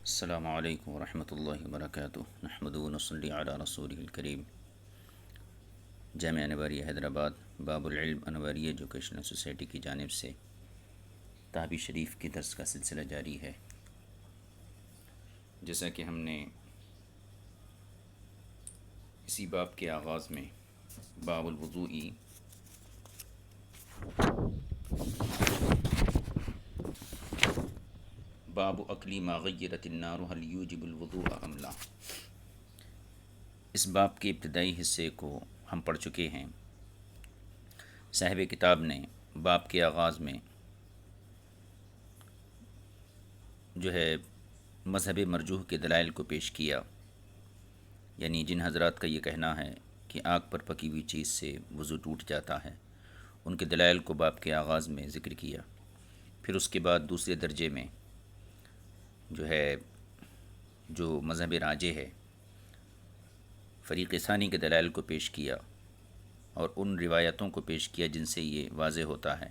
السلام علیکم ورحمۃ اللہ وبرکاتہ نحمد ونصلی علی رسول الکریم۔ جامعہ انواری حیدرآباد باب العلم انواری ایجوکیشنل سوسائٹی کی جانب سے تحبی شریف کی درس کا سلسلہ جاری ہے۔ جیسا کہ ہم نے اسی باب کے آغاز میں باب الوضوئی باب اکلی ما غیرت النار هل یوجب الوضوء ام لا، اس باب کے ابتدائی حصے کو ہم پڑھ چکے ہیں۔ صاحب کتاب نے باب کے آغاز میں جو ہے مذہب مرجوح کے دلائل کو پیش کیا، یعنی جن حضرات کا یہ کہنا ہے کہ آگ پر پکی ہوئی چیز سے وضو ٹوٹ جاتا ہے، ان کے دلائل کو باب کے آغاز میں ذکر کیا۔ پھر اس کے بعد دوسرے درجے میں جو ہے جو مذہب راجح ہے فریق ثانی کے دلائل کو پیش کیا، اور ان روایتوں کو پیش کیا جن سے یہ واضح ہوتا ہے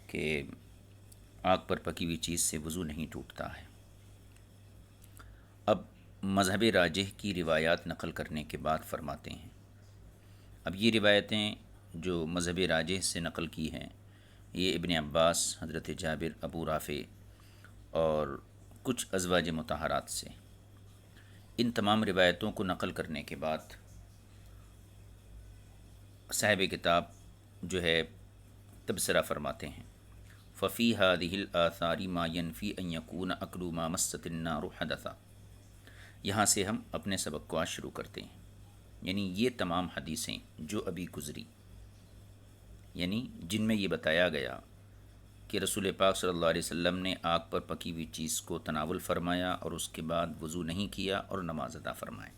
کہ آگ پر پکی ہوئی چیز سے وضو نہیں ٹوٹتا ہے۔ اب مذہب راجح کی روایات نقل کرنے کے بعد فرماتے ہیں، اب یہ روایتیں جو مذہب راجح سے نقل کی ہیں یہ ابن عباس، حضرت جابر، ابو رافع اور کچھ ازواج مطہرات سے۔ ان تمام روایتوں کو نقل کرنے کے بعد صاحب کتاب جو ہے تبصرہ فرماتے ہیں، ففی هذه الآثار ما ينفی ان يكون اکل ما مست النار حدثا۔ یہاں سے ہم اپنے سبق کو آج شروع کرتے ہیں، یعنی یہ تمام حدیثیں جو ابھی گزری، یعنی جن میں یہ بتایا گیا کہ رسول پاک صلی اللہ علیہ وسلم نے آگ پر پکی ہوئی چیز کو تناول فرمایا اور اس کے بعد وضو نہیں کیا اور نماز ادا فرمائے۔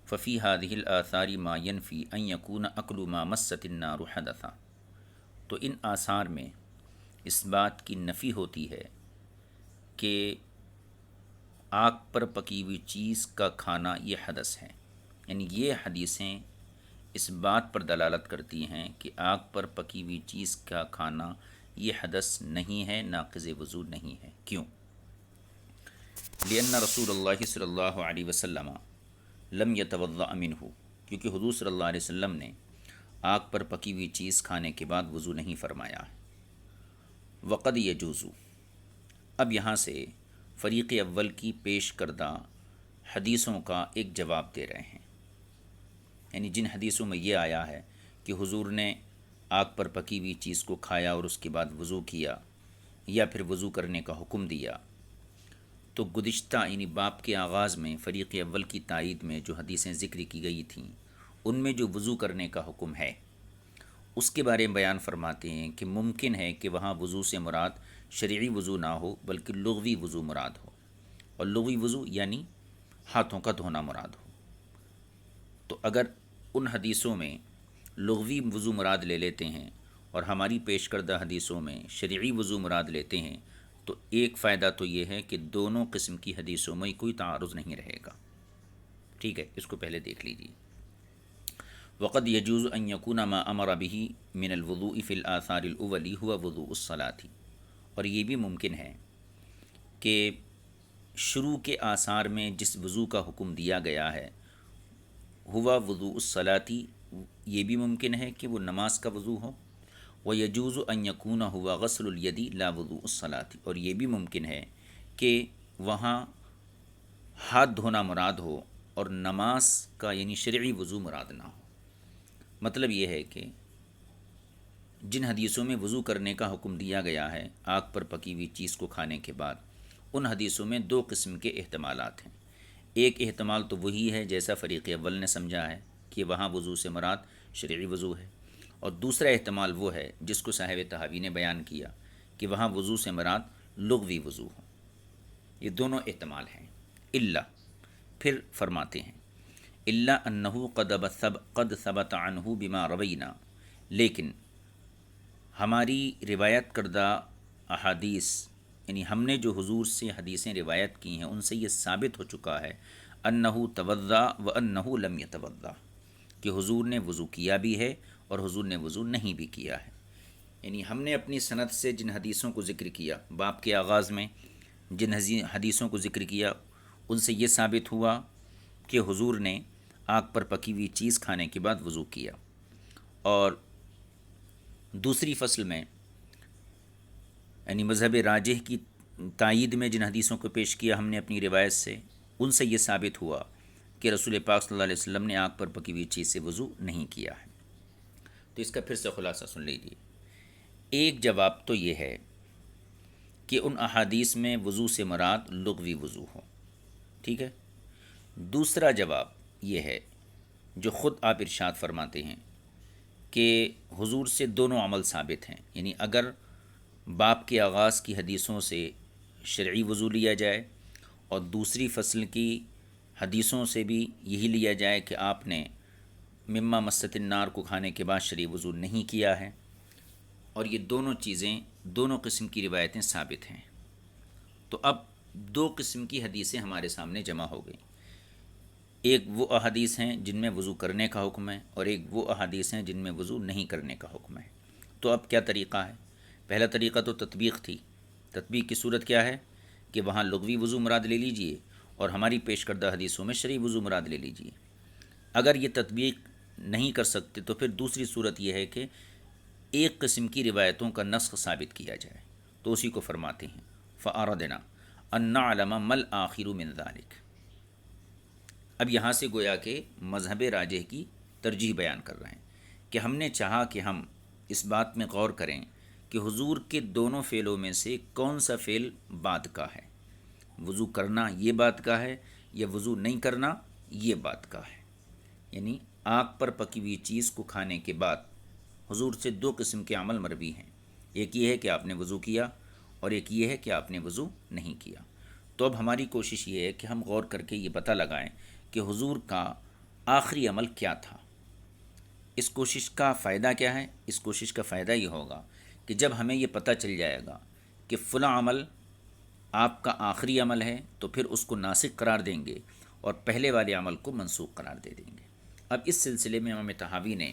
ففی هذه الآثار ما ينفی ان يكون اکل ما مست النار حدثا، تو ان آثار میں اس بات کی نفی ہوتی ہے کہ آگ پر پکی ہوئی چیز کا کھانا یہ حدث ہے، یعنی یہ حدیثیں اس بات پر دلالت کرتی ہیں کہ آگ پر پکی ہوئی چیز کا کھانا یہ حدث نہیں ہے، ناقض وضو نہیں ہے۔ کیوں؟ لأن رسول اللہ صلی اللہ علیہ وسلم لم یتوضأ منہ، کیونکہ حضور صلی اللہ علیہ وسلم نے آگ پر پکی ہوئی چیز کھانے کے بعد وضو نہیں فرمایا ہے۔ وقد یجوز، اب یہاں سے فریق اول کی پیش کردہ حدیثوں کا ایک جواب دے رہے ہیں، یعنی جن حدیثوں میں یہ آیا ہے کہ حضور نے آگ پر پکی ہوئی چیز کو کھایا اور اس کے بعد وضو کیا یا پھر وضو کرنے کا حکم دیا، تو گزشتہ یعنی باب کے آغاز میں فریق اول کی تائید میں جو حدیثیں ذکر کی گئی تھیں ان میں جو وضو کرنے کا حکم ہے اس کے بارے میں بیان فرماتے ہیں کہ ممکن ہے کہ وہاں وضو سے مراد شرعی وضو نہ ہو بلکہ لغوی وضو مراد ہو، اور لغوی وضو یعنی ہاتھوں کا دھونا مراد ہو۔ تو اگر ان حدیثوں میں لغوی وضو مراد لے لیتے ہیں اور ہماری پیش کردہ حدیثوں میں شرعی وضو مراد لیتے ہیں تو ایک فائدہ تو یہ ہے کہ دونوں قسم کی حدیثوں میں کوئی تعارض نہیں رہے گا۔ ٹھیک ہے، اس کو پہلے دیکھ لیجیے۔ وقد یجوز ان یکون ما امر به من الوضوء فی الآثار الاول هو وضوء الصلاۃ، اور یہ بھی ممکن ہے کہ شروع کے آثار میں جس وضو کا حکم دیا گیا ہے ہوا وضوء الصلاۃ، یہ بھی ممکن ہے کہ وہ نماز کا وضو ہو۔ وَيَجُوزُ أَن يَكُونَ هُوَ غَسْلُ الْيَدِ لَا وُضُوءُ الصَّلَاةِ، اور یہ بھی ممکن ہے کہ وہاں ہاتھ دھونا مراد ہو اور نماز کا یعنی شرعی وضو مراد نہ ہو۔ مطلب یہ ہے کہ جن حدیثوں میں وضو کرنے کا حکم دیا گیا ہے آگ پر پکی ہوئی چیز کو کھانے کے بعد، ان حدیثوں میں دو قسم کے احتمالات ہیں۔ ایک احتمال تو وہی ہے جیسا فریق اول نے سمجھا ہے کہ وہاں وضو سے مراد شرعی وضو ہے، اور دوسرا احتمال وہ ہے جس کو صاحب تحاوی نے بیان کیا کہ وہاں وضو سے مراد لغوی وضو ہو۔ یہ دونوں احتمال ہیں۔ الا، پھر فرماتے ہیں الا انہ قد ثبت عنہ بما روینا، لیکن ہماری روایت کردہ احادیث یعنی ہم نے جو حضور سے حدیثیں روایت کی ہیں ان سے یہ ثابت ہو چکا ہے انہ توضا و انہ لم یتوضا، کہ حضور نے وضو کیا بھی ہے اور حضور نے وضو نہیں بھی کیا ہے۔ یعنی ہم نے اپنی سند سے جن حدیثوں کو ذکر کیا باب کے آغاز میں جن حدیثوں کو ذکر کیا ان سے یہ ثابت ہوا کہ حضور نے آگ پر پکی ہوئی چیز کھانے کے بعد وضو کیا، اور دوسری فصل میں یعنی مذہب راجح کی تائید میں جن حدیثوں کو پیش کیا ہم نے اپنی روایت سے، ان سے یہ ثابت ہوا کہ رسول پاک صلی اللہ علیہ وسلم نے آگ پر پکی ہوئی چیز سے وضو نہیں کیا ہے۔ تو اس کا پھر سے خلاصہ سن لیجیے۔ ایک جواب تو یہ ہے کہ ان احادیث میں وضو سے مراد لغوی وضو ہو، ٹھیک ہے۔ دوسرا جواب یہ ہے جو خود آپ ارشاد فرماتے ہیں کہ حضور سے دونوں عمل ثابت ہیں، یعنی اگر باب کے آغاز کی حدیثوں سے شرعی وضو لیا جائے اور دوسری فصل کی حدیثوں سے بھی یہی لیا جائے کہ آپ نے مما مست النار کو کھانے کے بعد شرعی وضو نہیں کیا ہے، اور یہ دونوں چیزیں، دونوں قسم کی روایتیں ثابت ہیں، تو اب دو قسم کی حدیثیں ہمارے سامنے جمع ہو گئیں۔ ایک وہ احادیث ہیں جن میں وضو کرنے کا حکم ہے، اور ایک وہ احادیث ہیں جن میں وضو نہیں کرنے کا حکم ہے۔ تو اب کیا طریقہ ہے؟ پہلا طریقہ تو تطبیق تھی۔ تطبیق کی صورت کیا ہے کہ وہاں لغوی وضو مراد لے لیجئے اور ہماری پیش کردہ حدیثوں میں شرعی وضو مراد لے لیجئے۔ اگر یہ تطبیق نہیں کر سکتے تو پھر دوسری صورت یہ ہے کہ ایک قسم کی روایتوں کا نسخ ثابت کیا جائے، تو اسی کو فرماتے ہیں فَأَرَدْنَا أَن نَعْلَمَ مَا الْآخِرُ مِنْ ذَلِكَ۔ اب یہاں سے گویا کہ مذہب راجح کی ترجیح بیان کر رہے ہیں کہ ہم نے چاہا کہ ہم اس بات میں غور کریں کہ حضور کے دونوں فعلوں میں سے کون سا فعل بعد کا ہے، وضو کرنا یہ بات کا ہے یا وضو نہیں کرنا یہ بات کا ہے۔ یعنی آگ پر پکی ہوئی چیز کو کھانے کے بعد حضور سے دو قسم کے عمل مروی ہیں، ایک یہ ہے کہ آپ نے وضو کیا اور ایک یہ ہے کہ آپ نے وضو نہیں کیا۔ تو اب ہماری کوشش یہ ہے کہ ہم غور کر کے یہ پتہ لگائیں کہ حضور کا آخری عمل کیا تھا۔ اس کوشش کا فائدہ کیا ہے؟ اس کوشش کا فائدہ یہ ہوگا کہ جب ہمیں یہ پتہ چل جائے گا کہ فلاں عمل آپ کا آخری عمل ہے تو پھر اس کو ناسخ قرار دیں گے اور پہلے والے عمل کو منسوخ قرار دے دیں گے۔ اب اس سلسلے میں امام طحاوی نے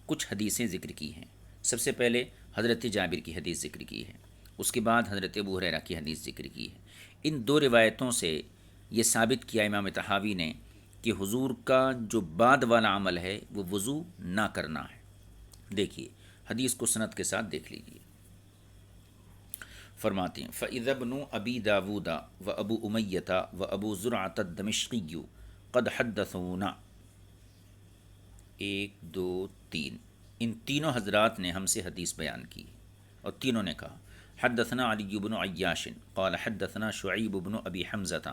کچھ حدیثیں ذکر کی ہیں۔ سب سے پہلے حضرت جابر کی حدیث ذکر کی ہے، اس کے بعد حضرت ابو ہریرہ کی حدیث ذکر کی ہے۔ ان دو روایتوں سے یہ ثابت کیا امام طحاوی نے کہ حضور کا جو بعد والا عمل ہے وہ وضو نہ کرنا ہے۔ دیکھیے حدیث کو سند کے ساتھ دیکھ لیجیے۔ فرماتے ہیں فَإِذَا ابْنُ أَبِي دَاوُودَ وَأَبُو أُمَيَّةَ وَأَبُو زُرْعَةَ الدَّمِشْقِيُّ قَدْ حَدَّثُونَا۔ 1 2 3 ان تینوں حضرات نے ہم سے حدیث بیان کی اور تینوں نے کہا حدثنا علی بن عیاش قال حدثنا شعیب بن ابی حمزة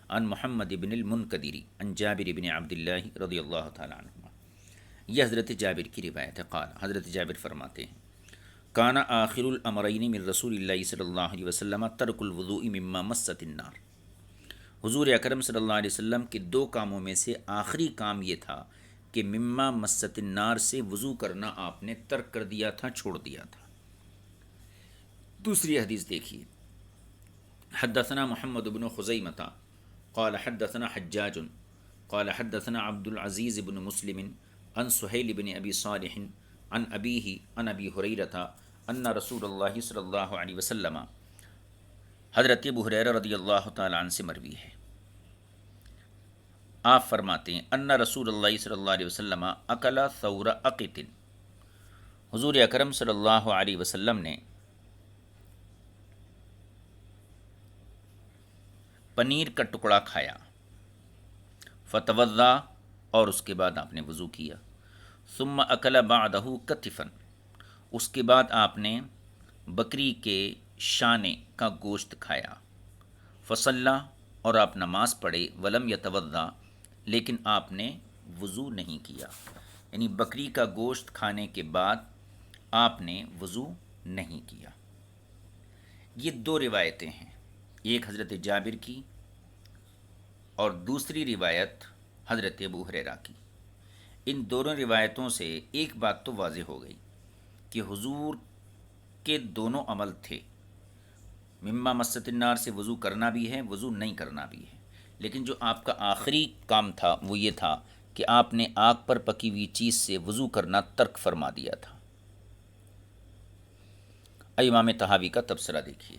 عن محمد بن المنکدر عن جابر بن عبداللہ رضی اللہ تعالی عنہما۔ یہ حضرت جابر کی روایت ہے۔ قال حضرت جابر فرماتے ہیں کان آخر الامرین من رسول اللہ صلی اللہ علیہ وسلم ترک الوضوء مما مست النار۔ حضور اکرم صلی اللہ علیہ وسلم کے دو کاموں میں سے آخری کام یہ تھا کہ مما مست النار سے وضو کرنا آپ نے ترک کر دیا تھا، چھوڑ دیا تھا۔ دوسری حدیث دیکھیے حدثنا محمد بن خزیمہ قال حدثنا حجاج قال حدثنا عبد العزیز بن مسلم عن سہیل بن ابی صالح عن ابیہ عن ابی ہریرہ ان رسول اللہ صلی اللہ علیہ وسلم، حضرت ابو ہریرہ رضی اللہ تعالی عنہ سے مروی ہے، آپ فرماتے ہیں ان رسول اللہ صلی اللہ علیہ وسلم اکل ثور اقط، حضور اکرم صلی اللہ علیہ وسلم نے پنیر کا ٹکڑا کھایا، فتوضا اور اس کے بعد آپ نے وضو کیا، ثم اکل بعدہ کتفا، اس کے بعد آپ نے بکری کے شانے کا گوشت کھایا، فصلی اور آپ نماز پڑھے، ولم یتوضا لیکن آپ نے وضو نہیں کیا، یعنی بکری کا گوشت کھانے کے بعد آپ نے وضو نہیں کیا۔ یہ دو روایتیں ہیں، ایک حضرت جابر کی اور دوسری روایت حضرت ابو ہریرہ کی۔ ان دونوں روایتوں سے ایک بات تو واضح ہو گئی کہ حضور کے دونوں عمل تھے، مما مست النار سے وضو کرنا بھی ہے، وضو نہیں کرنا بھی ہے، لیکن جو آپ کا آخری کام تھا وہ یہ تھا کہ آپ نے آگ پر پکی ہوئی چیز سے وضو کرنا ترک فرما دیا تھا۔ امام طحاوی کا تبصرہ دیکھیے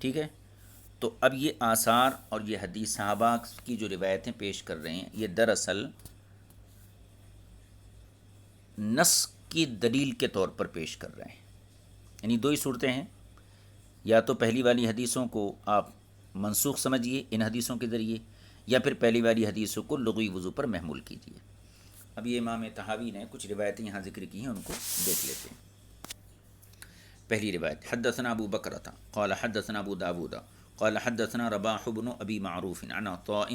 ٹھیک ہے، تو اب یہ آثار اور یہ حدیث صحابہ کی جو روایتیں پیش کر رہے ہیں، یہ دراصل نص کی دلیل کے طور پر پیش کر رہے ہیں. یعنی دو ہی صورتیں ہیں، یا تو پہلی والی حدیثوں کو آپ منسوخ سمجھیے ان حدیثوں کے ذریعے، یا پھر پہلی والی حدیثوں کو لغوی وضو پر محمول کیجیے. اب یہ امام طحاوی نے کچھ روایتیں یہاں ذکر کی ہیں، ان کو دیکھ لیتے ہیں. پہلی روایت، حدثنا ابو بکرۃ قال حدثنا ابو داود قال حدثنا رباح بن ابی معروف عن عطاء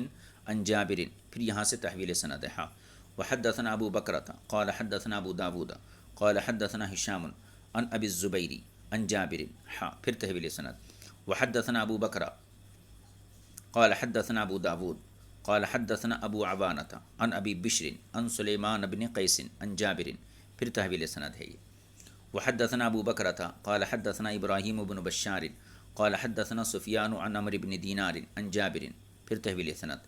عن جابر، پھر یہاں سے تحویل سند ہے. وحدثنا ابو بکرۃ قال حدثنا ابو داود قال حدثنا هشام عن ابی الزبیر عن جابر، پھر تحویل سند. وحدثنا ابو بکر قال حدثنا ابو داود قال حدثنا ابو عوانۃ عن ابی بشر عن سلیمان بن قیس عن جابر، پھر تحویل سند ہے یہ. وحدثنا ابو بکرۃ قال حدثنا ابراہیم بن بشار قال حدثنا سفیان عن عمرو بن دینار عن جابر، پھر تحویل سند.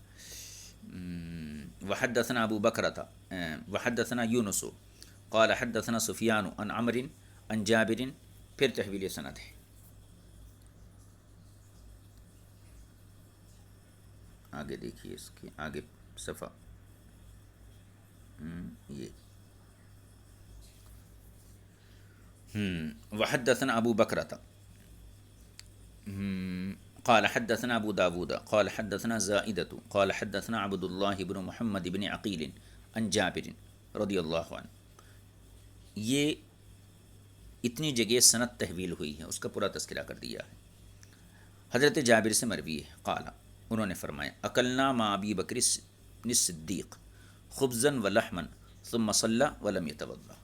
وحدثنا ابو بکرۃ وحدثنا یونس قال حدثنا سفیان عن عمرو عن جابر، پھر تحویل سند ہے. آگے دیکھیے، اس کے آگے صفحہ یہ وحدثنا ابو بکرۃ قال حدثنا ابو داود قال حدثنا زائدۃ قال حدثنا عبد الله بن محمد بن عقیل عن جابر رضی اللہ عنہ. یہ اتنی جگہ سند تحویل ہوئی ہے، اس کا پورا تذکرہ کر دیا ہے. حضرت جابر سے مروی ہے، قال، انہوں نے فرمایا، اکلنا مع ابی بکر الصدیق خبزا ولحما ثم صلی ولم یتوضا.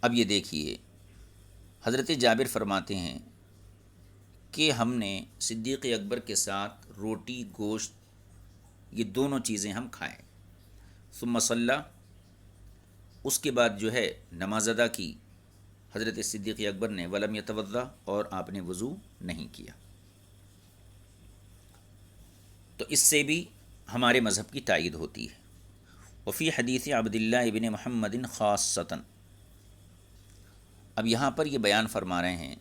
اب یہ دیکھیے، حضرت جابر فرماتے ہیں کہ ہم نے صدیق اکبر کے ساتھ روٹی گوشت یہ دونوں چیزیں ہم کھائیں. ثم صلی، اس کے بعد جو ہے نماز ادا کی حضرت صدیق اکبر نے، ولم یتوضا، اور آپ نے وضو نہیں کیا. تو اس سے بھی ہمارے مذہب کی تائید ہوتی ہے. وفی حدیث عبداللہ ابن محمد خاصۃ، اب یہاں پر یہ بیان فرما رہے ہیں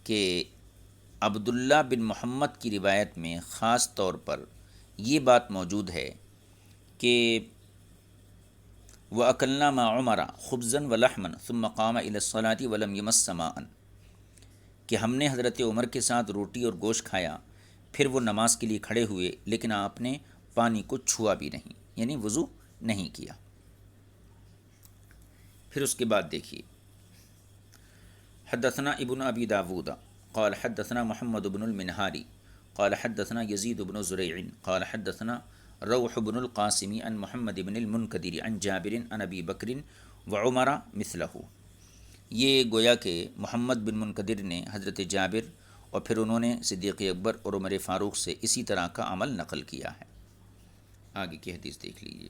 کہ عبداللہ بن محمد کی روایت میں خاص طور پر یہ بات موجود ہے کہ وَأَكَلْنَا مَعَ عُمَرَ خُبْزًا وَلَحْمًا ثُمَّ قَامَ إِلَى الصَّلَاةِ وَلَمْ يَمَسَّ مَاءً، کہ ہم نے حضرت عمر کے ساتھ روٹی اور گوشت کھایا، پھر وہ نماز کے لیے کھڑے ہوئے لیکن آپ نے پانی کو چھوا بھی نہیں، یعنی وضو نہیں کیا. پھر اس کے بعد دیکھیے، حدثنا ابن ابی داود قال حدثنا محمد بن المنہاری قال حدثنا یزید بن زریع قال حدثنا روح بن القاسم عن محمد بن المنکدر عن جابر عن ابی بکر وعمر مثلہ. یہ گویا کہ محمد بن منکدر نے حضرت جابر اور پھر انہوں نے صدیق اکبر اور عمر فاروق سے اسی طرح کا عمل نقل کیا ہے. آگے کی حدیث دیکھ لیجیے.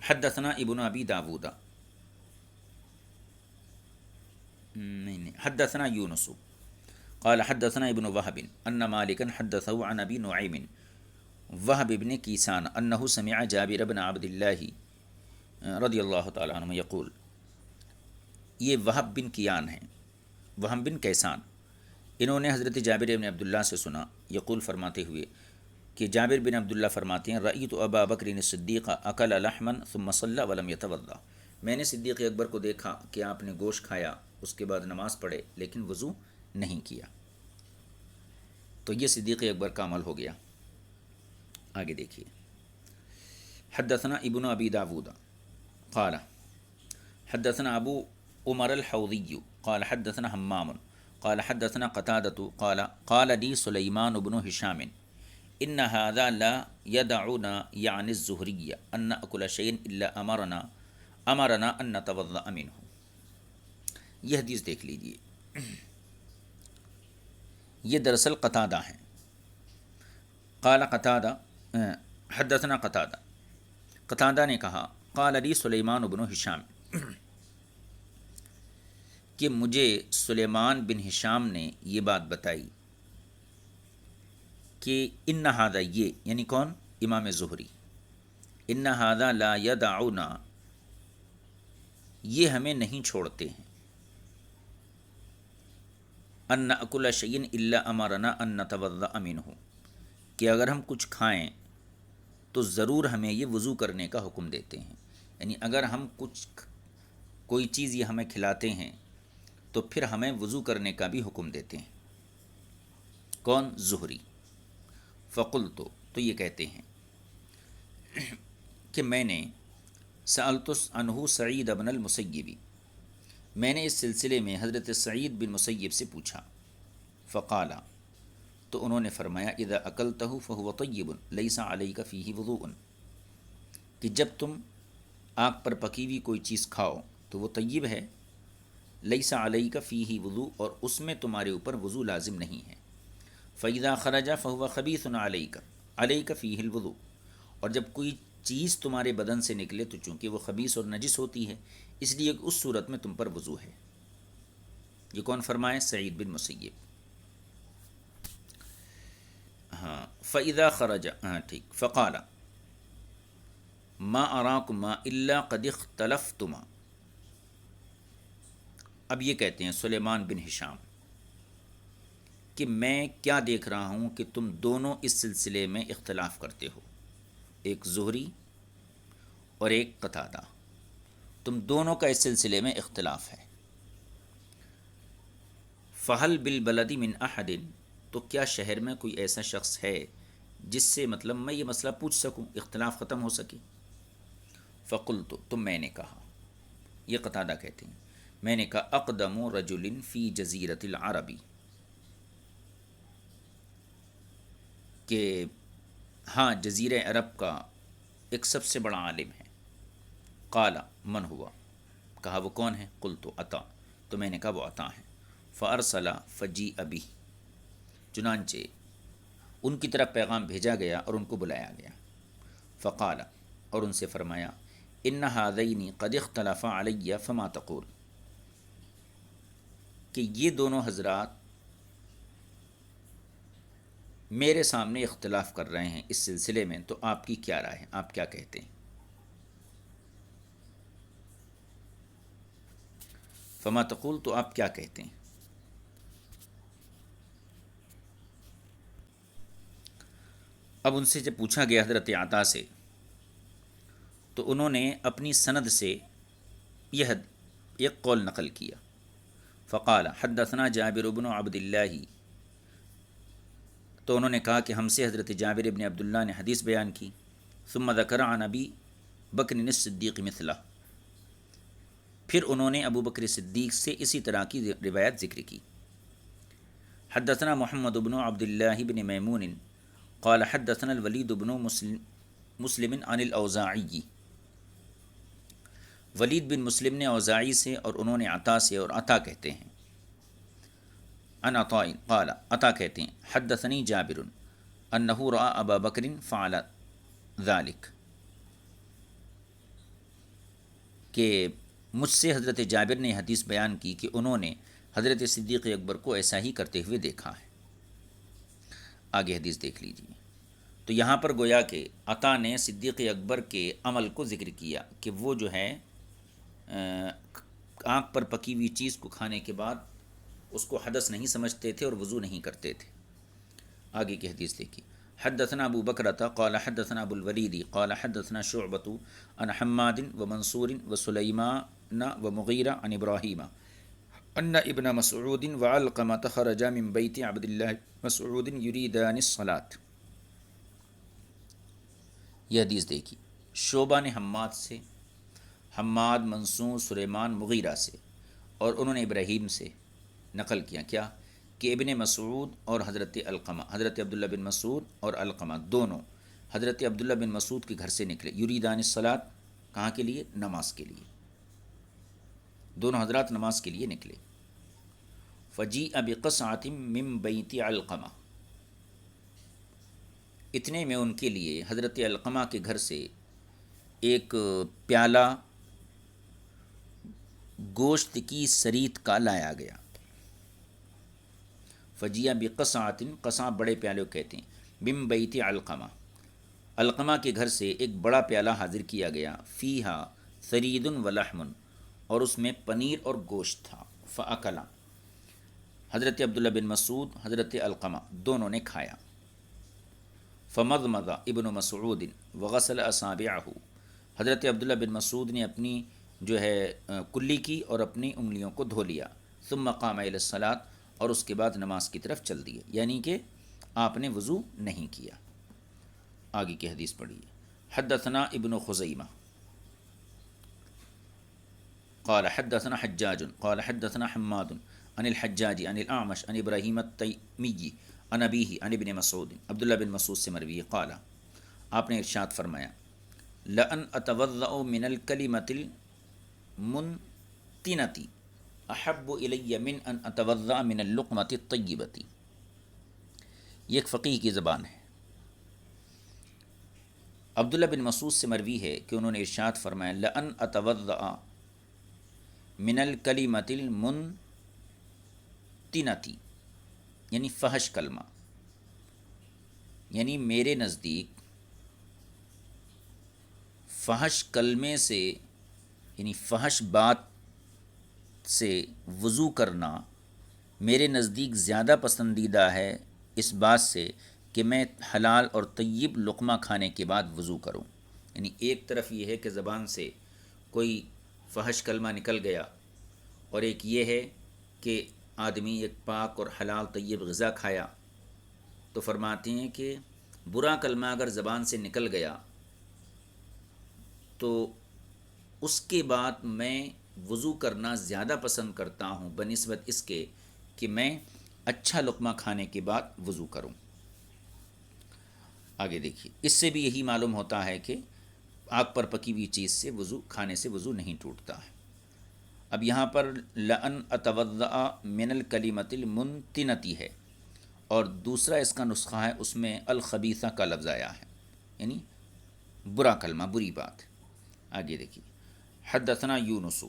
حدثنا ابن ابی داود نہیں حدثنا یونس قال حدثنا ابن وهب ان مالکا حدثه عن ابی نعیم وهب بن کیسان انه سمع جابر بن عبد الله رضی اللہ تعالی عنہ یقول. یہ وہب بن کیان ہیں، وہب بن کیسان، انہوں نے حضرت جابر بن عبداللہ سے سنا یقول فرماتے ہوئے کہ جابر بن عبداللہ فرماتے ہیں، رأیت ابا بکر الصدیق اکل لحما ثم صلی ولم یتوضا، میں نے صدیق اکبر کو دیکھا کہ آپ نے گوشت کھایا، اس کے بعد نماز پڑھے لیکن وضو نہیں کیا. تو یہ صدیق اکبر کا عمل ہو گیا. آگے دیکھیے، حدثنا ابن ابی داود قال حدثنا ابو عمر الحوضی قال حدثنا حمام قال حدثنا قتادۃ قال قال لي سلیمان بن ہشام ان هذا لا يدعنا يعني الزهري ان ناكل شيئا الا امرنا ان نتوضا منه. یہ حدیث دیکھ لیجیے، یہ دراصل قتادہ ہیں. قال قتادہ حدثنا قتادہ نے کہا قال لي سلیمان بن ہشام، کہ مجھے سلیمان بن ہشام نے یہ بات بتائی کہ ان ھذا، یہ یعنی کون؟ امام زہری. ان ھذا لا یدعنا، یہ ہمیں نہیں چھوڑتے ہیں. ان نأکل شیئا الا امرنا ان نتوضأ منہ، کہ اگر ہم کچھ کھائیں تو ضرور ہمیں یہ وضو کرنے کا حکم دیتے ہیں، یعنی اگر ہم کوئی چیز یہ ہمیں کھلاتے ہیں تو پھر ہمیں وضو کرنے کا بھی حکم دیتے ہیں۔ کون؟ زہری۔ فقلت، تو یہ کہتے ہیں کہ میں نے سألت عنہ سعید بن المسیب، میں نے اس سلسلے میں حضرت سعید بن مسیب سے پوچھا، فقال، تو انہوں نے فرمایا اذا اکلتہ فہو طیب لیس علیک فیہ وضوء، کہ جب تم آگ پر پکی ہوئی کوئی چیز کھاؤ تو وہ طیب ہے، لیس علیک فیہ وضوء، اور اس میں تمہارے اوپر وضو لازم نہیں ہے، فاذا خرج فہو خبیث علیک علیک فیہ الوضوء، اور جب کوئی چیز تمہارے بدن سے نکلے تو چونکہ وہ خبیث اور نجس ہوتی ہے، اس لیے اس صورت میں تم پر وضو ہے۔ یہ کون فرمائے؟ سعید بن مسیب۔ ہاں، فاذا خرج، ہاں ٹھیک، فقال ما اراکما الا قد اختلفتما، اب یہ کہتے ہیں سلیمان بن ہشام کہ میں کیا دیکھ رہا ہوں کہ تم دونوں اس سلسلے میں اختلاف کرتے ہو، ایک زہری اور ایک قتادہ، تم دونوں کا اس سلسلے میں اختلاف ہے۔ فہل بالبلد من احد، تو کیا شہر میں کوئی ایسا شخص ہے جس سے مطلب میں یہ مسئلہ پوچھ سکوں، اختلاف ختم ہو سکے؟ فقلت، تو میں نے کہا، یہ قتادہ کہتے ہیں، میں نے کہا اقدم رجل فی جزیرۃ العربی، کہ ہاں جزیرہ عرب کا ایک سب سے بڑا عالم ہے۔ قال من ہوا، کہا وہ کون ہے؟ قلت عطا، تو میں نے کہا وہ عطا ہیں۔ فارسل فجیء بہ، چنانچہ ان کی طرف پیغام بھیجا گیا اور ان کو بلایا گیا۔ فقال، اور ان سے فرمایا، ان ھذین قد اختلفا علی فما تقول، کہ یہ دونوں حضرات میرے سامنے اختلاف کر رہے ہیں اس سلسلے میں، تو آپ کی کیا رائے ہے، آپ کیا کہتے ہیں؟ فما تقول، تو آپ کیا کہتے ہیں؟ اب ان سے جب پوچھا گیا حضرت عطا سے، تو انہوں نے اپنی سند سے یہ ایک قول نقل کیا۔ فقال حدثنا جابر بن عبد اللہ، تو انہوں نے کہا کہ ہم سے حضرت جابر بن عبداللہ نے حدیث بیان کی۔ ثم ذکر عن ابی بکر الصدیق مثلہ، پھر انہوں نے ابو بکر صدیق سے اسی طرح کی روایت ذکر کی۔ حدثنا محمد بن عبد اللہ بن میمون قال حدثنا الولید بن مسلم عن الاوزاعی، ولید بن مسلم نے اوزاعی سے، اور انہوں نے عطا سے، اور عطا کہتے ہیں ان عطاء قال، عطا کہتے ہیں حدثنی جابر انہ رأى ابا بکر فعل ذلك، کہ مجھ سے حضرت جابر نے حدیث بیان کی کہ انہوں نے حضرت صدیق اکبر کو ایسا ہی کرتے ہوئے دیکھا ہے۔ آگے حدیث دیکھ لیجیے۔ تو یہاں پر گویا کہ عطا نے صدیق اکبر کے عمل کو ذکر کیا کہ وہ جو ہے آنکھ پر پکی ہوئی چیز کو کھانے کے بعد اس کو حدث نہیں سمجھتے تھے اور وضو نہیں کرتے تھے۔ آگے کی حدیث دیکھیے۔ حدثنا ابو بکرۃ قال حدثنا ابو الولید قال حدثنا شعبۃ عن حماد ومنصور وسلیمان ومغیرہ عن ابراہیم ان ابن مسعود وعلقمة خرجا من بیت عبد اللہ مسعود یریدان الصلاة۔ یہ حدیث دیکھی، شعبہ نے حماد سے، حماد، منصور، سلیمان، مغیرہ سے، اور انہوں نے ابراہیم سے نقل کیا کیا کہ ابن مسعود اور حضرت علقمہ، حضرت عبداللہ بن مسعود اور علقمہ دونوں حضرت عبداللہ بن مسعود کے گھر سے نکلے، یریدان الصلاة، کہاں کے لیے؟ نماز کے لیے، دونوں حضرات نماز کے لیے نکلے۔ فجیء بقصعة من بیت علقمہ، اتنے میں ان کے لیے حضرت علقمہ کے گھر سے ایک پیالہ گوشت کی سریت کا لایا گیا۔ فجیع بقصعۃ، قصع بڑے پیالے کو کہتے ہیں، من بیت علقمہ، علقمہ کے گھر سے ایک بڑا پیالہ حاضر کیا گیا، فیہا ثرید و لحم، اور اس میں پنیر اور گوشت تھا، فاکلا، حضرت عبداللہ بن مسعود، حضرت علقمہ دونوں نے کھایا۔ فمضمض ابن مسعود وغسل اصابعہ، حضرت عبداللہ بن مسعود نے اپنی جو ہے کلی کی اور اپنی انگلیوں کو دھو لیا۔ ثم قام الی الصلاۃ، اور اس کے بعد نماز کی طرف چل دیے، یعنی کہ آپ نے وضو نہیں کیا۔ آگے کی حدیث پڑھیے۔ حدثنا ابن خزیمہ قال حدثنا حجاج قال حدثنا حماد عن الحجاج عن الاعمش عن ابراہیم التیمی عن ابیہ عن ابن مسعود، عبداللہ بن مسعود سے مروی ہے، قال، آپ نے ارشاد فرمایا، لأن اتوضأ من الکلمۃ المنتنۃ احب الی من ان اتوضأ من اللقمۃ الطیبۃ۔ یہ ایک فقیہ کی زبان ہے۔ عبداللہ بن مسعود سے مروی ہے کہ انہوں نے ارشاد فرمایا، لأن اتوضأ من الکلمۃ المنتنۃ، یعنی فحش کلمہ، یعنی میرے نزدیک فحش کلمے سے، یعنی فحش بات سے وضو کرنا میرے نزدیک زیادہ پسندیدہ ہے اس بات سے کہ میں حلال اور طیب لقمہ کھانے کے بعد وضو کروں۔ یعنی ایک طرف یہ ہے کہ زبان سے کوئی فحش کلمہ نکل گیا، اور ایک یہ ہے کہ آدمی ایک پاک اور حلال طیب غذا کھایا، تو فرماتے ہیں کہ برا کلمہ اگر زبان سے نکل گیا تو اس کے بعد میں وضو کرنا زیادہ پسند کرتا ہوں بنسبت اس کے کہ میں اچھا لقمہ کھانے کے بعد وضو کروں۔ آگے دیکھیے، اس سے بھی یہی معلوم ہوتا ہے کہ آگ پر پکی ہوئی چیز سے وضو کھانے سے وضو نہیں ٹوٹتا ہے۔ اب یہاں پر لأن اتوضأ من الکلمۃ المنتنۃ ہے، اور دوسرا اس کا نسخہ ہے، اس میں الخبیثہ کا لفظ آیا ہے، یعنی برا کلمہ، بری بات۔ آگے دیکھیے، حدثنا یونس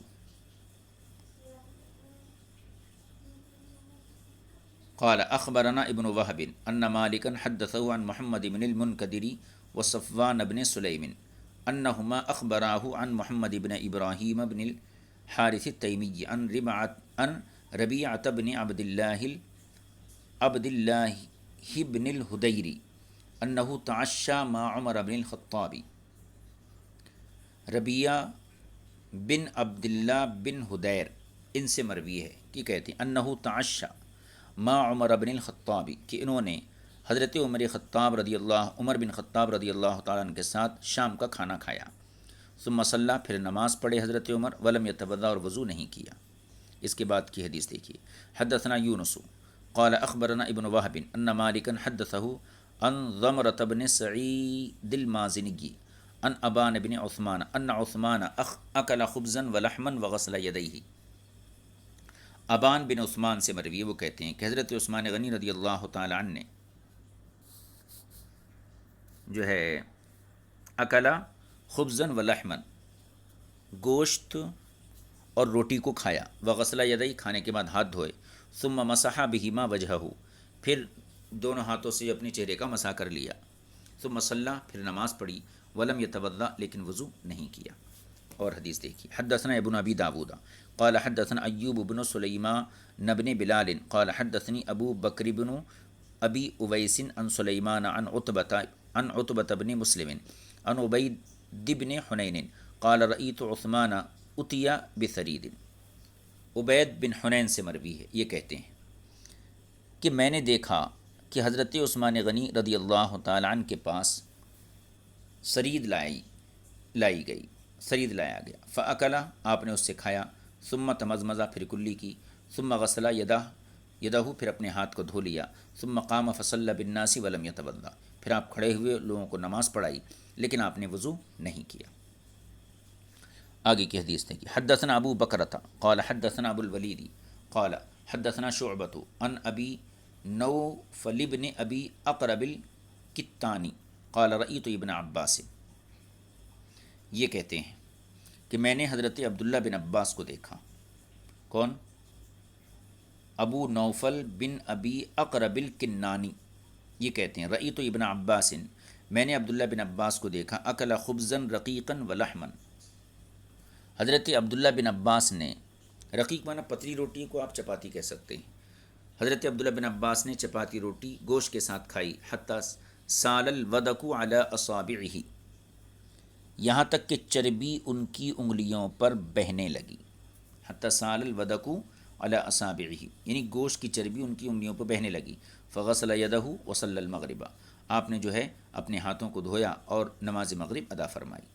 قال اخبرنا ابن وهب ان مالكا حدثه عن محمد بن المنكدر وصفوان بن سليم انهما اخبراه عن محمد بن ابراهيم بن الحارث التيمي عن ربيعة بن عبد الله بن الهديري انه تعشى مع عمر بن الخطاب۔ ربیعہ بن عبداللہ بن حدیر ان سے مروی ہے کہ کہتے ہیں انہ تعشى مع عمر بن الخطاب، کہ انہوں نے حضرت عمر بن خطاب رضی اللہ تعالیٰ عنہ کے ساتھ شام کا کھانا کھایا۔ ثم صلی، پھر نماز پڑھے حضرت عمر، ولم یتوضأ، اور وضو نہیں کیا۔ اس کے بعد کی حدیث دیکھیے۔ حدثنا یونس قال اخبرنا ابن وهب ان مالكا حدثه عن ضمرة بن سعید المازنی ان ابان بن عثمان ان عثمان اکل خبزا ولحما وغسل یدیہ۔ ابان بن عثمان سے مروی، وہ کہتے ہیں کہ حضرت عثمان غنی رضی اللہ تعالی عنہ نے جو ہے اکلا خبزا ولحما، گوشت اور روٹی کو کھایا، وغسل یدیہ، کھانے کے بعد ہاتھ دھوئے، ثم مسح بہما وجہہ، پھر دونوں ہاتھوں سے اپنے چہرے کا مسح کر لیا، ثم صلی، پھر نماز پڑھی، ولم یتوضأ، لیکن وضو نہیں کیا۔ اور حدیث دیکھیے۔ حدثنا ابن ابی داود قال حدثنا ایوب بن سلیمان بن بلال قال حدثني ابو بکر بن ابی اویس عن سلیمان عن عتبۃ بن مسلم عن عبید بن حنین قال رأیت عثمان اتی بثرید۔ عبید بن حنین سے مروی ہے، یہ کہتے ہیں کہ میں نے دیکھا کہ حضرت عثمان غنی رضی اللہ تعالی عنہ کے پاس سرید لائی گئی، سرید لایا گیا، فاکلا، آپ نے اس سے کھایا، ثم تمزمزہ، پھر کلی کی، ثم غسل یدہ، پھر اپنے ہاتھ کو دھو لیا، ثم قام فصلی بالناس ولم یتوضأ، پھر آپ کھڑے ہوئے لوگوں کو نماز پڑھائی، لیکن آپ نے وضو نہیں کیا۔ آگے کی حدیث دیکھیے۔ حدثنا ابو بکرۃ قال حدثنا ابو الولید قال حدثنا شعبۃ عن ابی نوفل بن ابی اقرب الکتانی قال رأیت ابن عباس، یہ کہتے ہیں کہ میں نے حضرت عبداللہ بن عباس کو دیکھا۔ کون؟ ابو نوفل بن ابی اقرب الکنانی، یہ کہتے ہیں رأیت ابن عباس، میں نے عبداللہ بن عباس کو دیکھا، اکل خبزا رقیقا ولحما، حضرت عبداللہ بن عباس نے، رقیق مانا پتلی روٹی کو آپ چپاتی کہہ سکتے ہیں، حضرت عبداللہ بن عباس نے چپاتی روٹی گوشت کے ساتھ کھائی، حتیٰ سال الودق علی اصابعہ، یہاں تک کہ چربی ان کی انگلیوں پر بہنے لگی، حتیٰ سال الودق علی اصابعہ، یعنی گوشت کی چربی ان کی انگلیوں پر بہنے لگی، فغسل یدہ وصلی المغرب، آپ نے جو ہے اپنے ہاتھوں کو دھویا اور نماز مغرب ادا فرمائی۔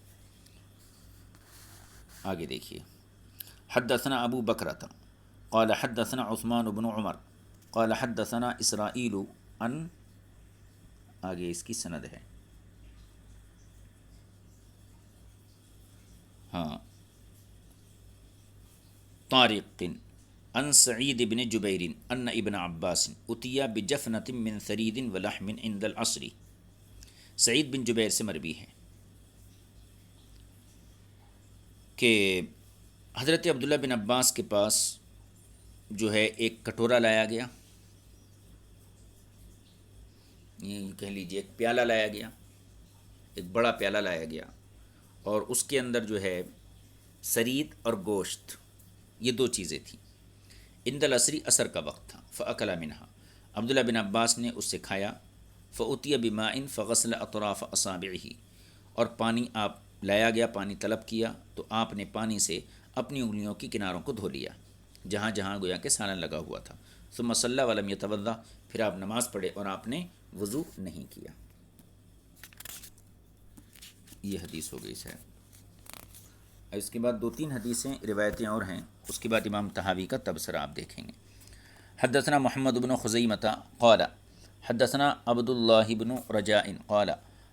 آگے دیکھیے، حدثنا ابو بکرۃ قال حدثنا عثمان بن عمر قال حدثنا اسرائیل ان، آگے اس کی سند ہے، ہاں، طارق ان سعید بن جبیر ان ابن عباس اتیا بجفنۃ من ثرید ولحم عند العصر، سعید بن جبیر سے مروی ہے کہ حضرت عبداللہ بن عباس کے پاس جو ہے ایک کٹورا لایا گیا، یہ کہہ لیجیے ایک پیالہ لایا گیا، ایک بڑا پیالہ لایا گیا، اور اس کے اندر جو ہے سرید اور گوشت، یہ دو چیزیں تھیں۔ عند العصری، عصر کا وقت تھا، فاکل منہا، عبداللہ بن عباس نے اس سے کھایا، فاتی بماء فغسل اطراف اصابعہ، اور پانی آپ لایا گیا، پانی طلب کیا تو آپ نے پانی سے اپنی انگلیوں کی کناروں کو دھو لیا جہاں جہاں گویا کہ سالن لگا ہوا تھا، ثم صلی ولم یتوضا، پھر آپ نماز پڑھے اور آپ نے وضو نہیں کیا۔ یہ حدیث ہو گئی ہے۔ اس کے بعد 2-3 حدیثیں روایتیں اور ہیں، اس کے بعد امام طحاوی کا تبصرہ آپ دیکھیں گے۔ حدثنا محمد بن خزیمۃ قال حدثنا عبد اللہ بن رجاء قال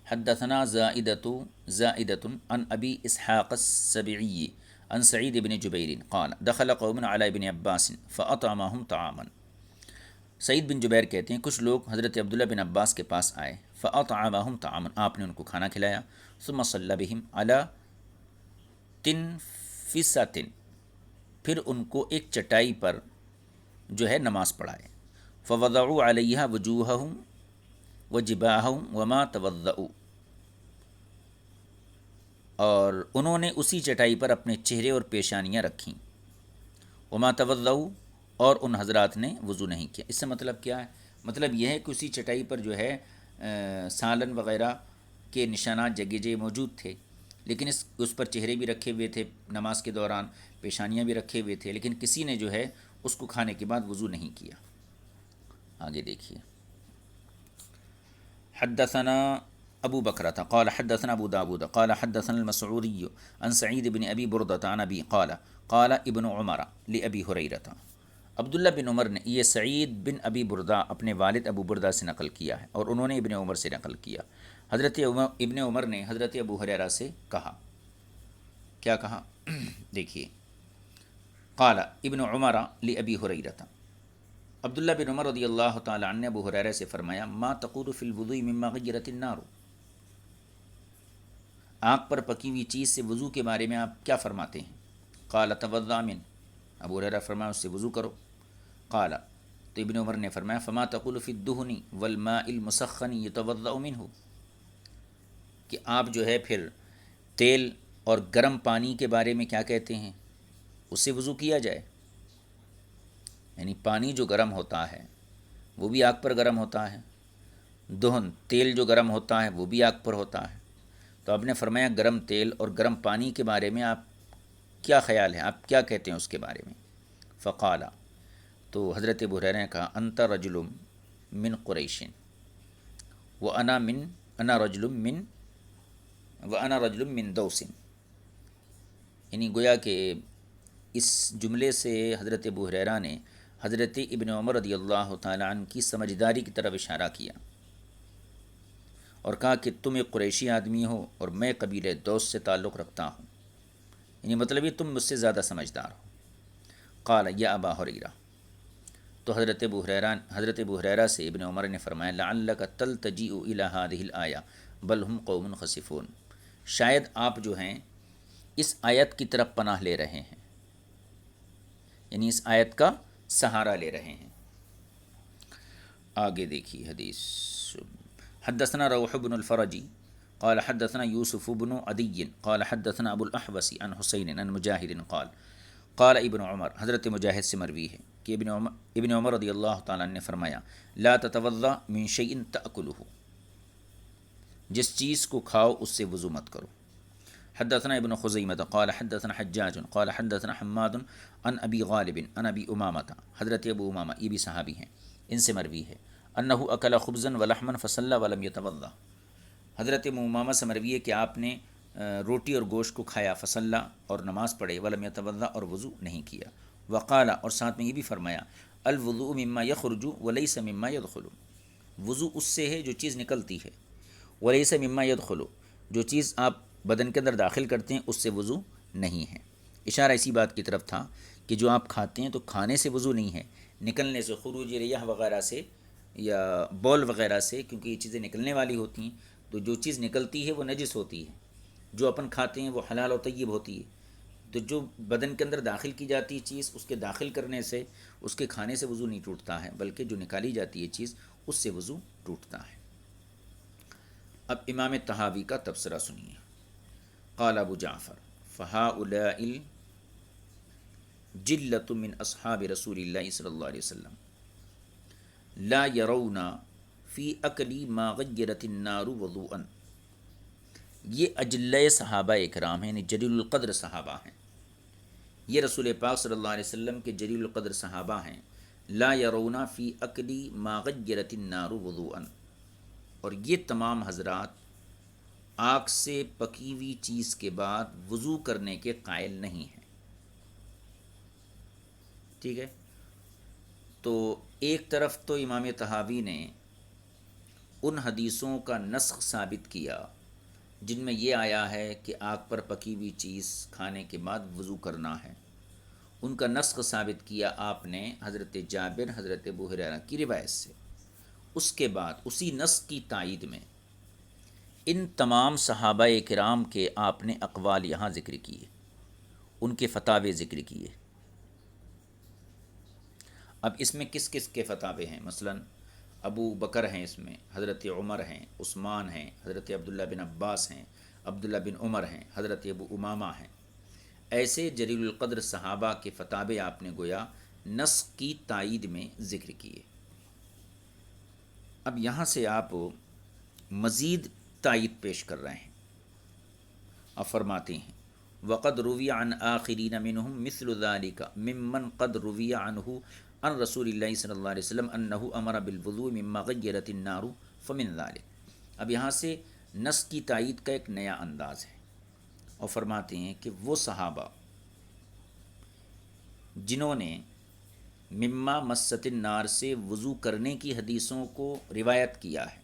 حدثنا زائدة عن ابی اسحاق السبعی عن سعید بن جبیر قال دخل قوم علی ابن عباس فاطعمهم طعاما، سعید بن جبیر کہتے ہیں کچھ لوگ حضرت عبداللہ بن عباس کے پاس آئے، فاطعمهم طعاما، آپ نے ان کو کھانا کھلایا، ثم صلی بهم علی تنفسۃ، پھر ان کو ایک چٹائی پر جو ہے نماز پڑھائے، فوضعوا علیہا وجوہہم وجباہہم وما توضؤوا، اور انہوں نے اسی چٹائی پر اپنے چہرے اور پیشانیاں رکھیں، وما توضؤوا، اور ان حضرات نے وضو نہیں کیا۔ اس سے مطلب کیا ہے؟ مطلب یہ ہے کہ اسی چٹائی پر جو ہے سالن وغیرہ کے نشانات جگہ جگہ موجود تھے، لیکن اس پر چہرے بھی رکھے ہوئے تھے نماز کے دوران، پیشانیاں بھی رکھے ہوئے تھے، لیکن کسی نے جو ہے اس کو کھانے کے بعد وضو نہیں کیا۔ آگے دیکھیے، حدثنا ابو بکرۃ قال حدثنا ابو داود قال حدثنا المسعودی عن سعید بن ابی بردۃ عن ابی قال قال ابن عمر لابی ہریرہ، عبداللہ بن عمر نے، یہ سعید بن ابی بردہ اپنے والد ابو بردہ سے نقل کیا ہے اور انہوں نے ابن عمر سے نقل کیا، حضرت ابن عمر نے حضرت ابو ہریرہ سے کہا، کیا کہا؟ دیکھیے، قال ابن عمر لابی ہریرہ، عبداللہ بن عمر رضی اللہ تعالی عنہ نے ابو ہریرہ سے فرمایا، ما تقول فی الوضوء مما غیرت النار، آگ پر پکی ہوئی چیز سے وضو کے بارے میں آپ کیا فرماتے ہیں؟ قال توضأ من، ابو ہریرہ فرمایا اس سے وضو کرو، قال، تو ابن عمر نے فرمایا، فما تقول فی الدہن والماء المسخن یتوضأ منہ، کہ آپ جو ہے پھر تیل اور گرم پانی کے بارے میں کیا کہتے ہیں، اس سے وضو کیا جائے؟ یعنی پانی جو گرم ہوتا ہے وہ بھی آگ پر گرم ہوتا ہے، دہن تیل جو گرم ہوتا ہے وہ بھی آگ پر ہوتا ہے، تو آپ نے فرمایا گرم تیل اور گرم پانی کے بارے میں آپ کیا خیال ہے، آپ کیا کہتے ہیں اس کے بارے میں؟ فقال، تو حضرت ابو ہریرہ نے کہا، انت رجل من قریش انا رجل من دوس، یعنی گویا کہ اس جملے سے حضرت ابو ہریرہ نے حضرت ابن عمر رضی اللہ تعالی عنہ کی سمجھداری کی طرف اشارہ کیا اور کہا کہ تم ایک قریشی آدمی ہو اور میں قبیلہ دوس سے تعلق رکھتا ہوں، یعنی مطلب یہ تم مجھ سے زیادہ سمجھدار ہو۔ قال یا ابا ہریرہ، تو حضرت ابو ہریرہ سے ابن عمر نے فرمایا، لعلک تلتجئ الی ہذہ الآیہ بل ہم قوم خصفون، شاید آپ جو ہیں اس آیت کی طرف پناہ لے رہے ہیں، یعنی اس آیت کا سہارا لے رہے ہیں۔ آگے دیکھیے حدیث، حدثنا روح بن الفرج قال حدثنا یوسف بن عدی قال حدثنا ابو الاحوص عن حسین عن مجاہد قال ابن عمر، حضرت مجاہد سے مروی ہے کہ ابن عمر رضی اللہ تعالیٰ عنہ نے فرمایا لا تتوضا من شیء تأکلہ، جس چیز کو کھاؤ اس سے وضو مت کرو۔ حدثنا ابن خزیمہ قال حدثنا حجاج قال حدثنا حماد عن ابی غالب عن ابی امامہ، حضرت ابو امامہ یہ بھی صحابی ہیں، ان سے مروی ہے انہ اکل خبزا ولحما فصلی ولم یتوضا، حضرت ابو امامہ سے مروی ہے کہ آپ نے روٹی اور گوشت کو کھایا، فصلی اور نماز پڑھے، ولم یتوضا اور وضو نہیں کیا، وقال اور ساتھ میں یہ بھی فرمایا الوضوء مما یخرج ولیس مما یدخل، وضو اس سے ہے جو چیز نکلتی ہے، ولیس مما یدخل جو چیز آپ بدن کے اندر داخل کرتے ہیں اس سے وضو نہیں ہے۔ اشارہ اسی بات کی طرف تھا کہ جو آپ کھاتے ہیں تو کھانے سے وضو نہیں ہے، نکلنے سے، خروج ریح وغیرہ سے یا بول وغیرہ سے، کیونکہ یہ چیزیں نکلنے والی ہوتی ہیں، تو جو چیز نکلتی ہے وہ نجس ہوتی ہے، جو اپن کھاتے ہیں وہ حلال و طیب ہوتی ہے، تو جو بدن کے اندر داخل کی جاتی ہے چیز، اس کے داخل کرنے سے، اس کے کھانے سے وضو نہیں ٹوٹتا ہے، بلکہ جو نکالی جاتی ہے چیز اس سے وضو ٹوٹتا ہے۔ اب امام طحاوی کا تبصرہ سنیے۔ قال ابو جعفر فہؤلاء الجلة من اصحاب رسول اللہ صلی اللہ علیہ وسلم لا يرون فی اکلی ما غیرت النار وضوءا، یہ اجلۂ صحابہ اکرام ہیں، یعنی جلیل القدر صحابہ ہیں، یہ رسول پاک صلی اللہ علیہ وسلم کے جلیل القدر صحابہ ہیں، لا يرون فی اکلی ما غیرت النار وضوءا، اور یہ تمام حضرات آگ سے پکی ہوئی چیز کے بعد وضو کرنے کے قائل نہیں ہیں۔ ٹھیک ہے، تو ایک طرف تو امام طحاوی نے ان حدیثوں کا نسخ ثابت کیا جن میں یہ آیا ہے کہ آگ پر پکی ہوئی چیز کھانے کے بعد وضو کرنا ہے، ان کا نسخ ثابت کیا آپ نے حضرت جابر، حضرت ابو ہریرہ کی روایت سے۔ اس کے بعد اسی نسخ کی تائید میں ان تمام صحابہ کرام کے آپ نے اقوال یہاں ذکر کیے، ان کے فتاوے ذکر کیے۔ اب اس میں کس کس کے فتاوے ہیں؟ مثلا ابو بکر ہیں، اس میں حضرت عمر ہیں، عثمان ہیں، حضرت عبداللہ بن عباس ہیں، عبداللہ بن عمر ہیں، حضرت ابو امامہ ہیں، ایسے جلیل القدر صحابہ کے فتاوے آپ نے گویا نسخ کی تائید میں ذکر کیے۔ اب یہاں سے آپ مزید تائید پیش کر رہے ہیں، اب فرماتے ہیں وقد روی عن آخرین منہم مثل ذلك ممن قد روی عنہ عن رسول اللہ صلی اللہ علیہ وسلم انہ امر بالوضوء مما غیرت النار فمن ذلك۔ اب یہاں سے نص کی تائید کا ایک نیا انداز ہے، اور فرماتے ہیں کہ وہ صحابہ جنہوں نے مما مست النار سے وضو کرنے کی حدیثوں کو روایت کیا ہے،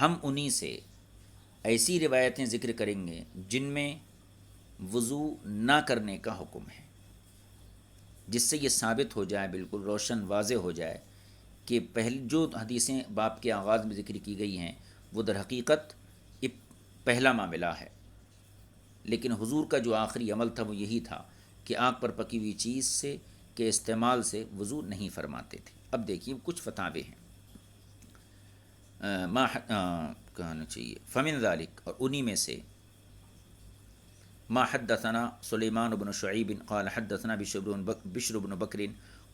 ہم انہی سے ایسی روایتیں ذکر کریں گے جن میں وضو نہ کرنے کا حکم ہے، جس سے یہ ثابت ہو جائے، بالکل روشن واضح ہو جائے کہ جو حدیثیں باب کے آغاز میں ذکر کی گئی ہیں وہ در حقیقت پہلا معاملہ ہے، لیکن حضور کا جو آخری عمل تھا وہ یہی تھا کہ آگ پر پکی ہوئی چیز سے کے استعمال سے وضو نہیں فرماتے تھے۔ اب دیکھیے کچھ فتاوے ہیں، کہنا چاہیے فمن ذالک، اور انہی میں سے ما حدثنا سلیمان بن شعیب قال حدثنا بشر بن بکر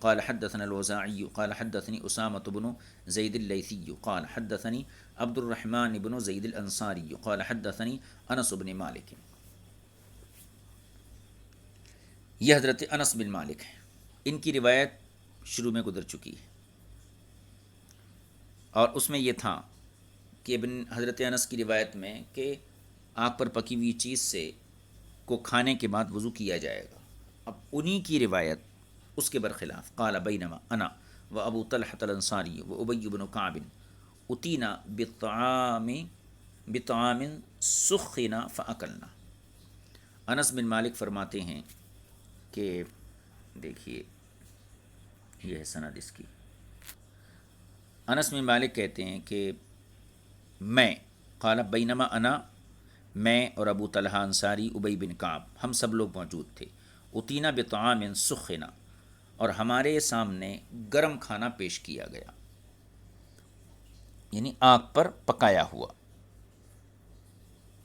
قال حدثنا الوزاعی قال حدثني اسامة بن زید اللیثی قال حدثني عبد الرحمن بن زید الانصاری قال حدثني انس بن مالک۔ یہ حضرت انس بن مالک ہیں، ان کی روایت شروع میں گزر چکی ہے، اور اس میں یہ تھا کہ حضرت انس کی روایت میں کہ آگ پر پکی ہوئی چیز سے کو کھانے کے بعد وضو کیا جائے گا۔ اب انہی کی روایت اس کے برخلاف قال بینما انا و ابو طلحۃ الانصاری و ابی بن کعب اتینا بطعام سخن فاکلنا۔ انس بن مالک فرماتے ہیں کہ دیکھیے یہ ہے سند اس کی، انس بن مالک کہتے ہیں کہ میں قال بینما انا، میں اور ابو طلحہ انصاری، ابی بن کعب، ہم سب لوگ موجود تھے، اتینا بطعام سخن، اور ہمارے سامنے گرم کھانا پیش کیا گیا، یعنی آگ پر پکایا ہوا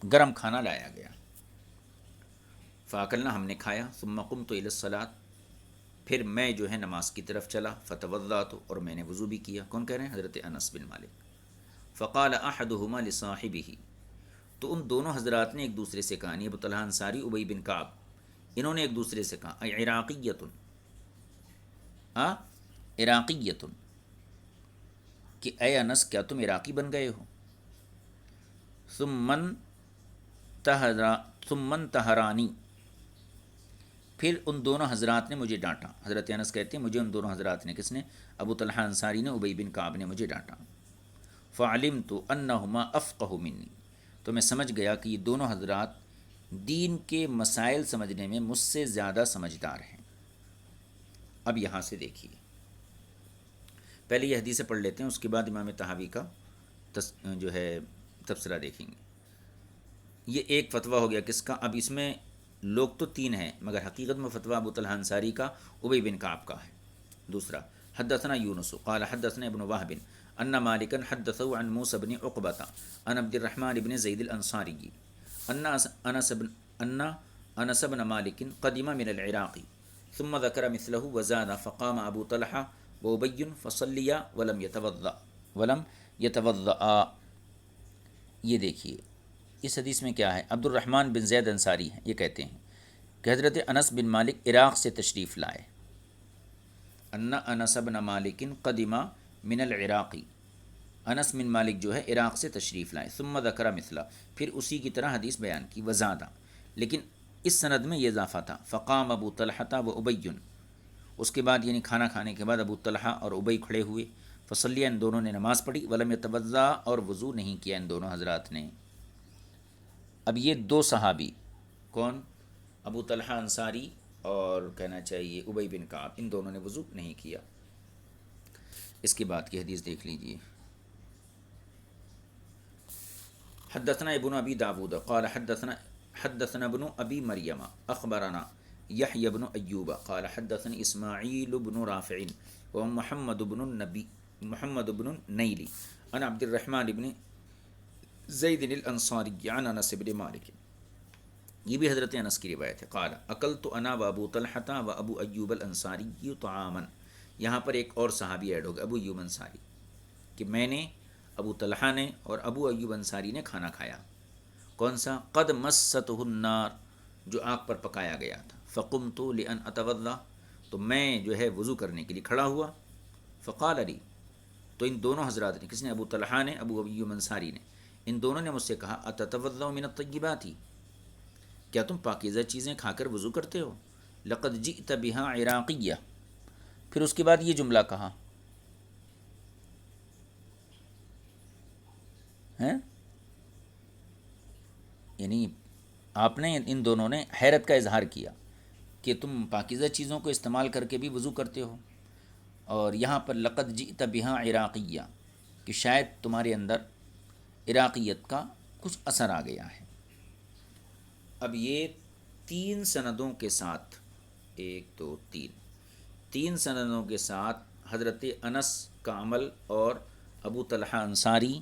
گرم کھانا لایا گیا۔ فاکلنا ہم نے کھایا، ثم قمت الی الصلاۃ پھر میں جو ہے نماز کی طرف چلا، فتوضأت اور میں نے وضو بھی کیا. کون کہہ رہے ہیں؟ حضرت انس بن مالک. فقال احدهما لصاحبه تو ان دونوں حضرات نے ایک دوسرے سے کہا، ابو طلحہ انصاری، ابی بن کعب، انہوں نے ایک دوسرے سے کہا عراقیۃ عراقیۃ کہ اے انس کیا تم عراقی بن گئے ہو؟ ثم انتہرانی پھر ان دونوں حضرات نے مجھے ڈانٹا. حضرت انس کہتے ہیں مجھے ان دونوں حضرات نے، کس نے؟ ابو طلحہ انصاری نے، ابی بن کعب نے مجھے ڈانٹا. فعلمت انہما افقہ منی تو میں سمجھ گیا کہ یہ دونوں حضرات دین کے مسائل سمجھنے میں مجھ سے زیادہ سمجھدار ہیں. اب یہاں سے دیکھیے، پہلے یہ حدیثیں پڑھ لیتے ہیں، اس کے بعد امام طحاوی کا جو ہے تبصرہ دیکھیں گے. یہ ایک فتویٰ ہو گیا کس کا؟ اب اس میں لوگ تو تین ہیں مگر حقیقت میں فتویٰ ابو طلحہ انصاری کا، ابی بن کعب کا ہے. دوسرا، حدثنا یونس قال حدثنا ابن وهب ان مالکا حدثه عن موسى بن عقبة عن عبد الرحمن بن زید الانصاری ان انس بن مالک قدم من العراق ثم ذكر مثله وزاد فقام ابو طلحہ وابی فصلیا ولم يتوضأ. یہ دیکھیے اس حدیث میں کیا ہے؟ عبد الرحمن بن زید انصاری ہیں، یہ کہتے ہیں کہ حضرت انس بن مالک عراق سے تشریف لائے. ان انس بن مالک قدم من العراق، انس بن مالک جو ہے عراق سے تشریف لائے. ثم ذکر مثلہ پھر اسی کی طرح حدیث بیان کی. وزادہ لیکن اس سند میں یہ اضافہ تھا، فقام ابو طلحہ و ابی، اس کے بعد یعنی کھانا کھانے کے بعد ابو طلحہ اور ابی کھڑے ہوئے. فصلیہ ان دونوں نے نماز پڑھی. ولم یتوضأ اور وضو نہیں کیا ان دونوں حضرات نے. اب یہ دو صحابی کون؟ ابو طلحہ انصاری اور کہنا چاہیے ابی بن کعب، ان دونوں نے وضو نہیں کیا. اس کے بعد کی حدیث دیکھ لیجیے. حدثنا ابن ابی داود قال حدثنا ابن ابی مریم اخبرنا یحیی بن ایوب قال حدثني اسماعیل بن رافع ومحمد بن نیلی عن عبد الرحمن بن زید الانصاری عن انس بن مالک. یہ بھی حضرت انس کی روایت ہے. قال اکلت انا و ابو طلحہ و ابو ایوب الانصاری طعاما، یہاں پر ایک اور صحابی ایڈ ہوگا، ابو ایوب انصاری، کہ میں نے، ابو طلحہ نے اور ابو ایوب انصاری نے کھانا کھایا. کون سا؟ قد مستہ النار، جو آگ پر پکایا گیا تھا. فقمت لان اتوضا تو میں جو ہے وضو کرنے کے لیے کھڑا ہوا. فقال علی تو ان دونوں حضرات نے، کس نے؟ ابو طلحہ نے، ابو ایوب انصاری نے، ان دونوں نے مجھ سے کہا اتتوضا من الطیبات، کیا تم پاکیزہ چیزیں کھا کر وضو کرتے ہو؟ لقد جئت بها عراقیہ. پھر اس کے بعد یہ جملہ کہا ہے، یعنی آپ نے، ان دونوں نے حیرت کا اظہار کیا کہ تم پاکیزہ چیزوں کو استعمال کر کے بھی وضو کرتے ہو. اور یہاں پر لقد جئت بها عراقیہ کہ شاید تمہارے اندر عراقیت کا کچھ اثر آ گیا ہے. اب یہ تین سندوں کے ساتھ، ایک دو تین سندوں کے ساتھ حضرت انس کا عمل اور ابو طلحہ انصاری،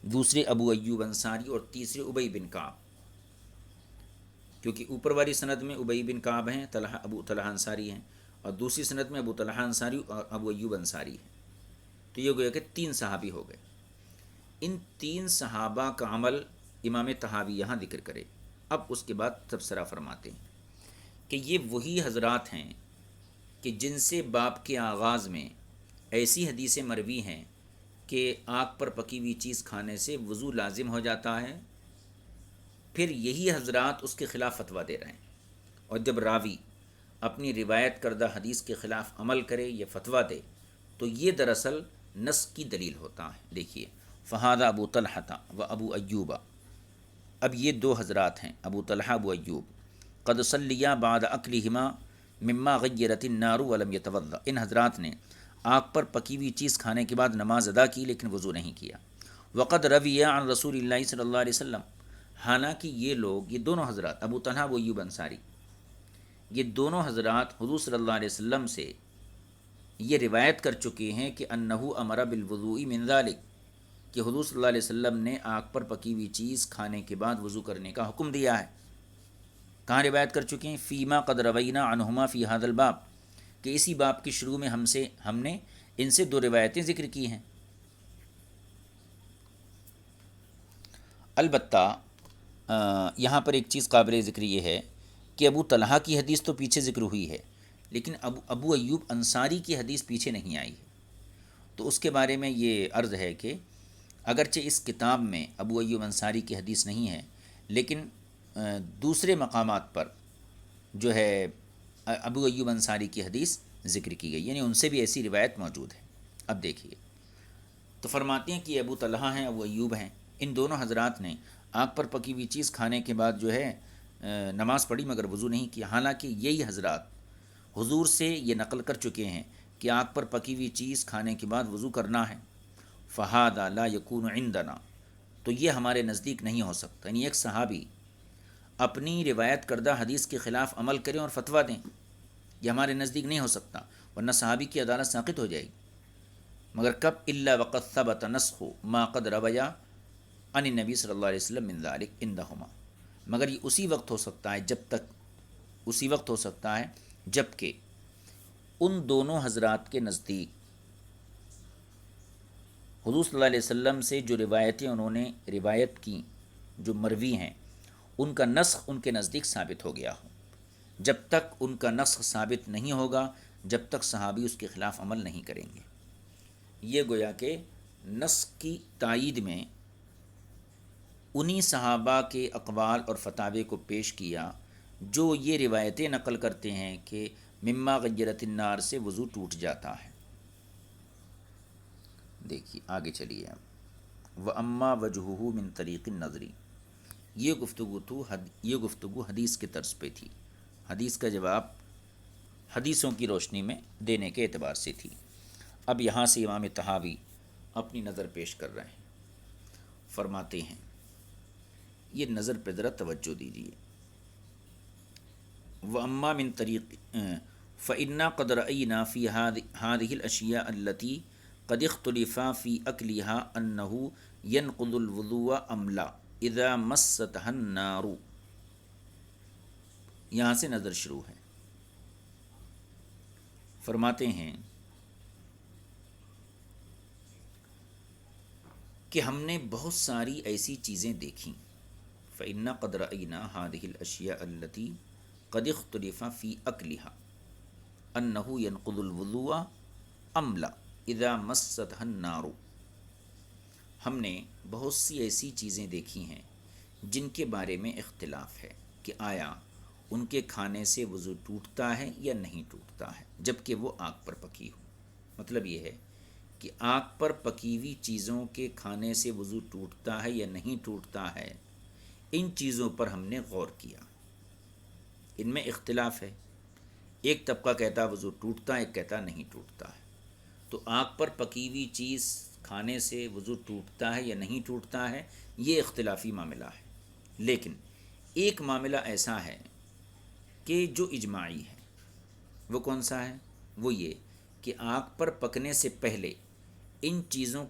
دوسرے ابو ایوب انصاری اور تیسرے ابی بن کعب، کیونکہ اوپر والی سند میں ابی بن کعب ہیں، ابو طلحہ انصاری ہیں، اور دوسری سند میں ابو طلحہ انصاری اور ابو ایوب انصاری ہیں. تو یہ گویا کہ تین صحابی ہو گئے. ان تین صحابہ کا عمل امام طحاوی یہاں ذکر کرے. اب اس کے بعد تبصرہ فرماتے ہیں کہ یہ وہی حضرات ہیں کہ جن سے باب کے آغاز میں ایسی حدیثیں مروی ہیں کہ آگ پر پکی ہوئی چیز کھانے سے وضو لازم ہو جاتا ہے. پھر یہی حضرات اس کے خلاف فتویٰ دے رہے ہیں، اور جب راوی اپنی روایت کردہ حدیث کے خلاف عمل کرے یا فتویٰ دے تو یہ دراصل نص کی دلیل ہوتا ہے. دیکھیے، فہذا ابو طلحہ و ابو ایوب، اب یہ دو حضرات ہیں ابو طلحہ ابو ایوب، قد صلیا بعد اکلہما مما غیرت النار ولم یتوضا، ان حضرات نے آگ پر پکی ہوئی چیز کھانے کے بعد نماز ادا کی لیکن وضو نہیں کیا. وقد روی عن رسول اللہ صلی اللہ علیہ وسلم، حالانکہ یہ لوگ، یہ دونوں حضرات ابو طلحہ ابو ایوب انصاری، یہ دونوں حضرات حضور صلی اللہ علیہ وسلم سے یہ روایت کر چکے ہیں کہ انہو امر بالوضوء من ذلک، کہ حضور صلی اللہ علیہ وسلم نے آگ پر پکی ہوئی چیز کھانے کے بعد وضو کرنے کا حکم دیا ہے. کہاں روایت کر چکے ہیں؟ فیما قد روینا عنہما فی ھذا الباب، کہ اسی باب کے شروع میں ہم نے ان سے 2 روایتیں ذکر کی ہیں۔ البتہ یہاں پر ایک چیز قابل ذکر یہ ہے کہ ابو طلحہ کی حدیث تو پیچھے ذکر ہوئی ہے، لیکن ابو ایوب انصاری کی حدیث پیچھے نہیں آئی ہے۔ تو اس کے بارے میں یہ عرض ہے کہ اگرچہ اس کتاب میں ابو ایوب انصاری کی حدیث نہیں ہے، لیکن دوسرے مقامات پر جو ہے ابو ایوب انصاری کی حدیث ذکر کی گئی، یعنی ان سے بھی ایسی روایت موجود ہے۔ اب دیکھیے، تو فرماتے ہیں کہ ابو طلحہ ہیں، ابو ایوب ہیں، ان دونوں حضرات نے آگ پر پکی ہوئی چیز کھانے کے بعد جو ہے نماز پڑھی مگر وضو نہیں کیا، حالانکہ یہی حضرات حضور سے یہ نقل کر چکے ہیں کہ آگ پر پکی ہوئی چیز کھانے کے بعد وضو کرنا ہے۔ فہذا لا یکون عندنا، تو یہ ہمارے نزدیک نہیں ہو سکتا، یعنی ایک صحابی اپنی روایت کردہ حدیث کے خلاف عمل کریں اور فتویٰ دیں، یہ ہمارے نزدیک نہیں ہو سکتا، ورنہ صحابی کی عدالت ساقط ہو جائے گی۔ مگر کب؟ الا وقد ثبت نسخ ما قد رویا عن النبی صلی اللہ علیہ وسلم من ذلک عندہما، مگر یہ اسی وقت ہو سکتا ہے جب کہ ان دونوں حضرات کے نزدیک حضور صلی اللہ علیہ وسلم سے جو روایتیں انہوں نے روایت کی، جو مروی ہیں، ان کا نسخ ان کے نزدیک ثابت ہو گیا ہو۔ جب تک ان کا نسخ ثابت نہیں ہوگا، جب تک صحابی اس کے خلاف عمل نہیں کریں گے۔ یہ گویا کہ نسخ کی تائید میں انہی صحابہ کے اقوال اور فتاوے کو پیش کیا جو یہ روایتیں نقل کرتے ہیں کہ مما غیرت النار سے وضو ٹوٹ جاتا ہے۔ دیکھیے آگے چلیے اب، وَأَمَّا وَجْهُهُ مِن طَرِيقِ النَّظْرِ، یہ گفتگو حدیث کے طرز پہ تھی، حدیث کا جواب حدیثوں کی روشنی میں دینے کے اعتبار سے تھی۔ اب یہاں سے امام طحاوی اپنی نظر پیش کر رہے ہیں، فرماتے ہیں، یہ نظر پہ ذرا توجہ دیجیے۔ وَأَمَّا مِن طَرِيقِ فَإِنَّا قَدْ رَأَيْنَا فِي هَذِهِ الْأَشْيَاءِ الَّتِي قَدْ اخْتُلِفَ فِي أَكْلِهَا أَنَّهُ يَنْقُضُ الْوُضُوءَ أَمْ لَا إِذَا مَسَّتْهَا النَّارُ۔ یہاں سے نظر شروع ہے۔ فرماتے ہیں کہ ہم نے بہت ساری ایسی چیزیں دیکھیں، فَإِنَّا قَدْ رَأَيْنَا هَذِهِ الْأَشْيَاءَ الَّتِي قَدْ اخْتُلِفَ فِي أَكْلِهَا أَنَّهُ يَنْقُضُ الْوُضُوءَ أَمْ لَا إِذَا مَسَّتْهَا النَّارُ۔ ہم نے بہت سی ایسی چیزیں دیکھی ہیں جن کے بارے میں اختلاف ہے کہ آیا ان کے کھانے سے وضو ٹوٹتا ہے یا نہیں ٹوٹتا ہے، جب کہ وہ آگ پر پکی ہو۔ مطلب یہ ہے کہ آگ پر پکی ہوئی چیزوں کے کھانے سے وضو ٹوٹتا ہے یا نہیں ٹوٹتا ہے، ان چیزوں پر ہم نے غور کیا۔ ان میں اختلاف ہے، ایک طبقہ کہتا وضو ٹوٹتا ہے، ایک کہتا نہیں ٹوٹتا ہے۔ تو آگ پر پکی ہوئی چیز کھانے سے وضو ٹوٹتا ہے یا نہیں ٹوٹتا ہے، یہ اختلافی معاملہ ہے۔ لیکن ایک معاملہ ایسا ہے کہ جو اجماعی ہے، وہ کون سا ہے؟ وہ یہ کہ آگ پر پکنے سے پہلے ان چیزوں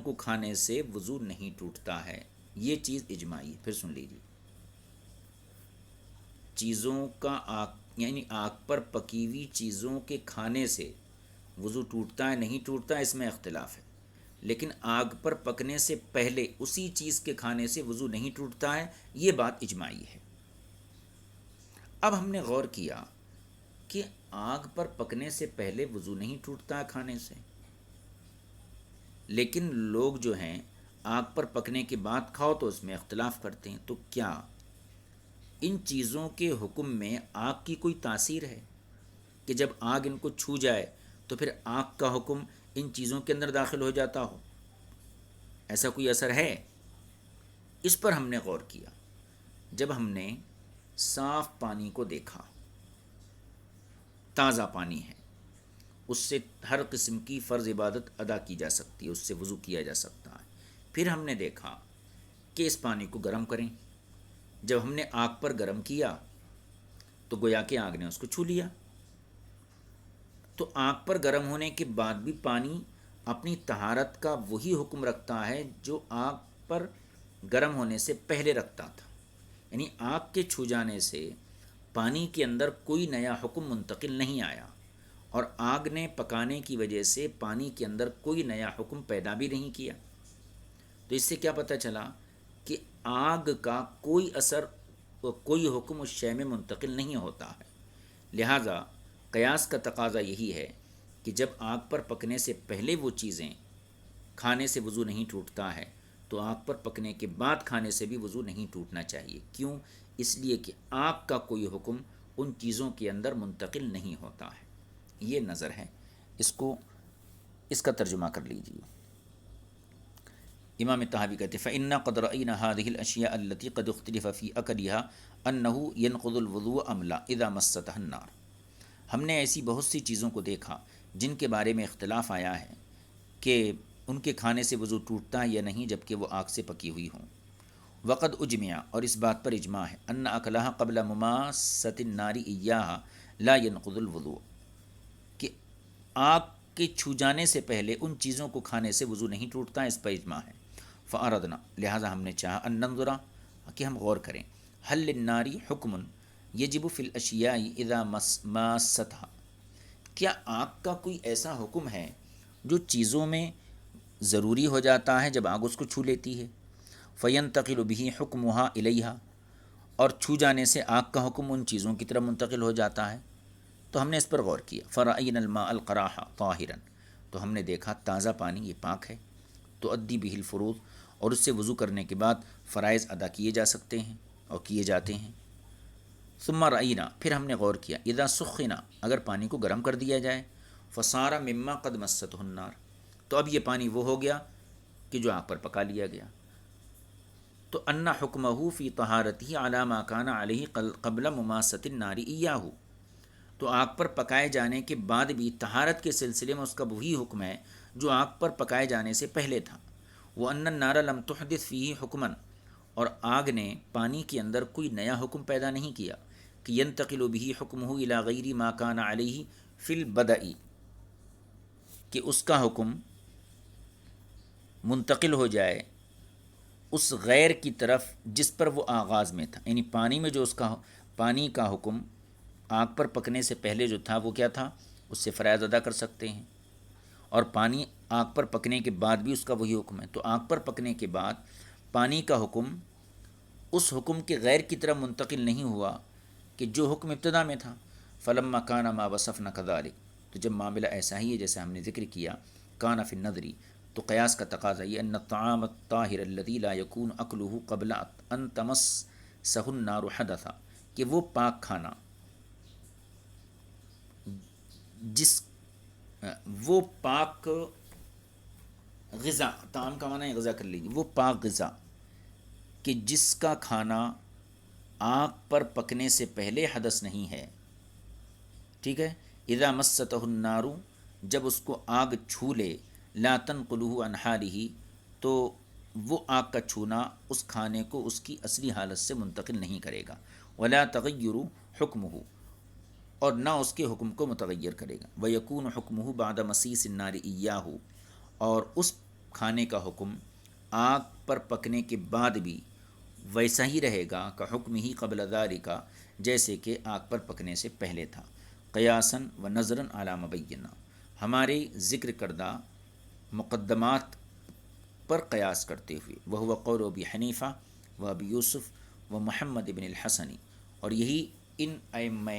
کو کھانے سے وضو نہیں ٹوٹتا ہے، یہ چیز اجماعی ہے۔ پھر سن لیجیے، چیزوں کا یعنی آگ پر پکی ہوئی چیزوں کے کھانے سے وضو ٹوٹتا ہے نہیں ٹوٹتا، اس میں اختلاف ہے، لیکن آگ پر پکنے سے پہلے اسی چیز کے کھانے سے وضو نہیں ٹوٹتا ہے، یہ بات اجماعی ہے۔ اب ہم نے غور کیا کہ آگ پر پکنے سے پہلے وضو نہیں ٹوٹتا ہے کھانے سے، لیکن لوگ جو ہیں آگ پر پکنے کے بعد کھاؤ تو اس میں اختلاف کرتے ہیں۔ تو کیا ان چیزوں کے حکم میں آگ کی کوئی تاثیر ہے کہ جب آگ ان کو چھو جائے تو پھر آگ کا حکم ان چیزوں کے اندر داخل ہو جاتا ہو؟ ایسا کوئی اثر ہے؟ اس پر ہم نے غور کیا۔ جب ہم نے صاف پانی کو دیکھا، تازہ پانی ہے، اس سے ہر قسم کی فرض عبادت ادا کی جا سکتی ہے، اس سے وضو کیا جا سکتا ہے۔ پھر ہم نے دیکھا کہ اس پانی کو گرم کریں، جب ہم نے آگ پر گرم کیا تو گویا کہ آگ نے اس کو چھو لیا۔ تو آگ پر گرم ہونے کے بعد بھی پانی اپنی طہارت کا وہی حکم رکھتا ہے جو آگ پر گرم ہونے سے پہلے رکھتا تھا۔ یعنی آگ کے چھو جانے سے پانی کے اندر کوئی نیا حکم منتقل نہیں آیا، اور آگ نے پکانے کی وجہ سے پانی کے اندر کوئی نیا حکم پیدا بھی نہیں کیا۔ تو اس سے کیا پتہ چلا کہ آگ کا کوئی اثر، کوئی حکم اس شے میں منتقل نہیں ہوتا ہے۔ لہٰذا قیاس کا تقاضا یہی ہے کہ جب آگ پر پکنے سے پہلے وہ چیزیں کھانے سے وضو نہیں ٹوٹتا ہے، تو آگ پر پکنے کے بعد کھانے سے بھی وضو نہیں ٹوٹنا چاہیے۔ کیوں؟ اس لیے کہ آگ کا کوئی حکم ان چیزوں کے اندر منتقل نہیں ہوتا ہے۔ یہ نظر ہے، اس کا ترجمہ کر لیجیے۔ امام طحاوی کہتے ہیں فَإِنَّا قَدْ رَأَيْنَا هَذِهِ الْأَشْيَاءَ الَّتِي قَدْ اخْتُلِفَ فِي أَكْلِهَا أَنَّهُ يَنْقُضُ الْوُضُوءَ أَمْ لَا إِذَا مَسَّتْهَا النَّارُ۔ ہم نے ایسی بہت سی چیزوں کو دیکھا جن کے بارے میں اختلاف آیا ہے کہ ان کے کھانے سے وضو ٹوٹتا ہے یا نہیں جبکہ وہ آگ سے پکی ہوئی ہوں۔ وقد اجمع، اور اس بات پر اجماع ہے، ان اکلها قبل مماست النار ایاها لا ينقض الوضوء، کہ آگ کے چھو جانے سے پہلے ان چیزوں کو کھانے سے وضو نہیں ٹوٹتا، اس پر اجماع ہے۔ فاردنا، لہٰذا ہم نے چاہا ان ننظرا، کہ ہم غور کریں، هل للنار حکم یجب فی الاشیاء اذا ماستها، کیا آگ کا کوئی ایسا حکم ہے جو چیزوں میں ضروری ہو جاتا ہے جب آگ اس کو چھو لیتی ہے؟ فینتقل به حکمها الیہا، اور چھو جانے سے آگ کا حکم ان چیزوں کی طرف منتقل ہو جاتا ہے۔ تو ہم نے اس پر غور کیا۔ فرأینا الماء القراح طاہرا، تو ہم نے دیکھا تازہ پانی یہ پاک ہے، تؤدی به الفروض، اور اس سے وضو کرنے کے بعد فرائض ادا کیے جا سکتے ہیں اور کیے جاتے ہیں۔ ثم رأینا، پھر ہم نے غور کیا، اذا سخنا، اگر پانی کو گرم کر دیا جائے، فصار مما قد مسته النار، تو اب یہ پانی وہ ہو گیا کہ جو آگ پر پکا لیا گیا۔ تو ان حکمہ فی طہارتہ علی ما کان علیہ قبل مماست النار ایاہ، تو آگ پر پکائے جانے کے بعد بھی طہارت کے سلسلے میں اس کا وہی حکم ہے جو آگ پر پکائے جانے سے پہلے تھا۔ وَأَنَّ النَّارَ لَمْ تُحْدِثْ فِيهِ حُكْمًا، اور آگ نے پانی کے اندر کوئی نیا حکم پیدا نہیں کیا کہ يَنْتَقِلُ بِهِ حُكْمُهُ إِلَى غَيْرِ مَا كَانَ عَلَيْهِ فِي الْبَدَءِ، کہ اس کا حکم منتقل ہو جائے اس غیر کی طرف جس پر وہ آغاز میں تھا، یعنی پانی میں جو اس کا پانی کا حکم آگ پر پکنے سے پہلے جو تھا وہ کیا تھا، اس سے فرائض ادا کر سکتے ہیں، اور پانی آگ پر پکنے کے بعد بھی اس کا وہی حکم ہے۔ تو آگ پر پکنے کے بعد پانی کا حکم اس حکم کے غیر کی طرف منتقل نہیں ہوا کہ جو حکم ابتدا میں تھا۔ فلما کان ما وصفنا كذلك، تو جب معاملہ ایسا ہی ہے جیسے ہم نے ذکر کیا، کان فی النظری، تو قیاس کا تقاضا یہ ان الطعام الطاہر الذي لا يكون اكله قبل ان تمسه النار حدثا، کہ وہ پاک کھانا وہ پاک غذا، طعام کا معنی ہے غذا، کر لیجیے، وہ پاک غذا کہ جس کا کھانا آگ پر پکنے سے پہلے حدث نہیں ہے، ٹھیک ہے۔ اذا مسته النار، جب اس کو آگ چھو لے، لا تنقلہ عن حالہ، تو وہ آگ کا چھونا اس کھانے کو اس کی اصلی حالت سے منتقل نہیں کرے گا، ولا تغیر حکمہ، اور نہ اس کے حکم کو متغیر کرے گا، ویکون حکمہ بعد مسیس النار ایاہ، اور اس کھانے کا حکم آگ پر پکنے کے بعد بھی ویسا ہی رہے گا کہ حکم ہی قبل ذالک، جیسے کہ آگ پر پکنے سے پہلے تھا، قیاساً و نظراً علی مبینہ، ہمارے ذکر کردہ مقدمات پر قیاس کرتے ہوئے، وہو قول ابی حنیفہ و ابی یوسف و محمد بن الحسنی، اور یہی ان ائمہ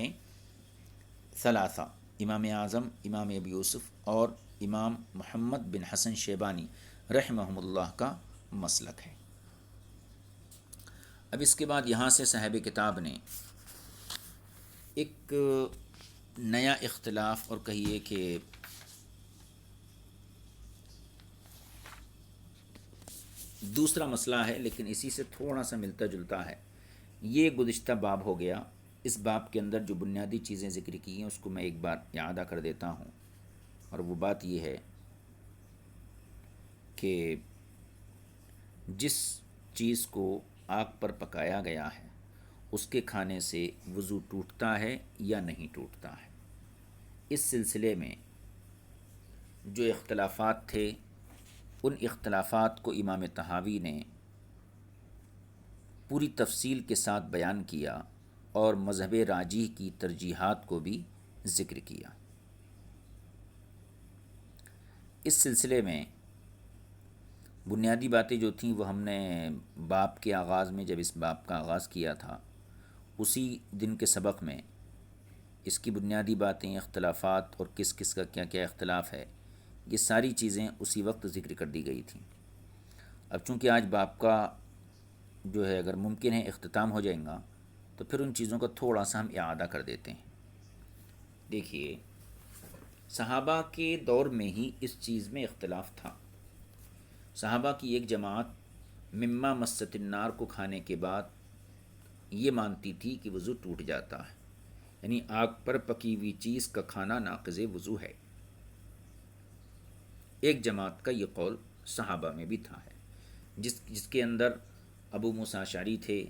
ثلاثہ، امام اعظم، امام ابی یوسف اور امام محمد بن حسن شیبانی رحمہم اللہ کا مسلک ہے۔ اب اس کے بعد یہاں سے صاحب کتاب نے ایک نیا اختلاف، اور کہیے کہ دوسرا مسئلہ ہے لیکن اسی سے تھوڑا سا ملتا جلتا ہے۔ یہ گزشتہ باب ہو گیا، اس باب کے اندر جو بنیادی چیزیں ذکر کی ہیں اس کو میں ایک بار اعادہ کر دیتا ہوں، اور وہ بات یہ ہے کہ جس چیز کو آگ پر پکایا گیا ہے اس کے کھانے سے وضو ٹوٹتا ہے یا نہیں ٹوٹتا ہے۔ اس سلسلے میں جو اختلافات تھے ان اختلافات کو امام طحاوی نے پوری تفصیل کے ساتھ بیان کیا اور مذہب راجح کی ترجیحات کو بھی ذکر کیا۔ اس سلسلے میں بنیادی باتیں جو تھیں وہ ہم نے باب کے آغاز میں، جب اس باب کا آغاز کیا تھا، اسی دن کے سبق میں اس کی بنیادی باتیں، اختلافات اور کس کس کا کیا کیا اختلاف ہے، یہ ساری چیزیں اسی وقت ذکر کر دی گئی تھیں۔ اب چونکہ آج باب کا جو ہے اگر ممکن ہے اختتام ہو جائے گا، تو پھر ان چیزوں کا تھوڑا سا ہم اعادہ کر دیتے ہیں۔ دیکھیے، صحابہ کے دور میں ہی اس چیز میں اختلاف تھا۔ صحابہ کی ایک جماعت مما مست النار کو کھانے کے بعد یہ مانتی تھی کہ وضو ٹوٹ جاتا ہے، یعنی آگ پر پکی ہوئی چیز کا کھانا ناقض وضو ہے۔ ایک جماعت کا یہ قول صحابہ میں بھی تھا ہے، جس کے اندر ابو موسیٰ اشعری تھے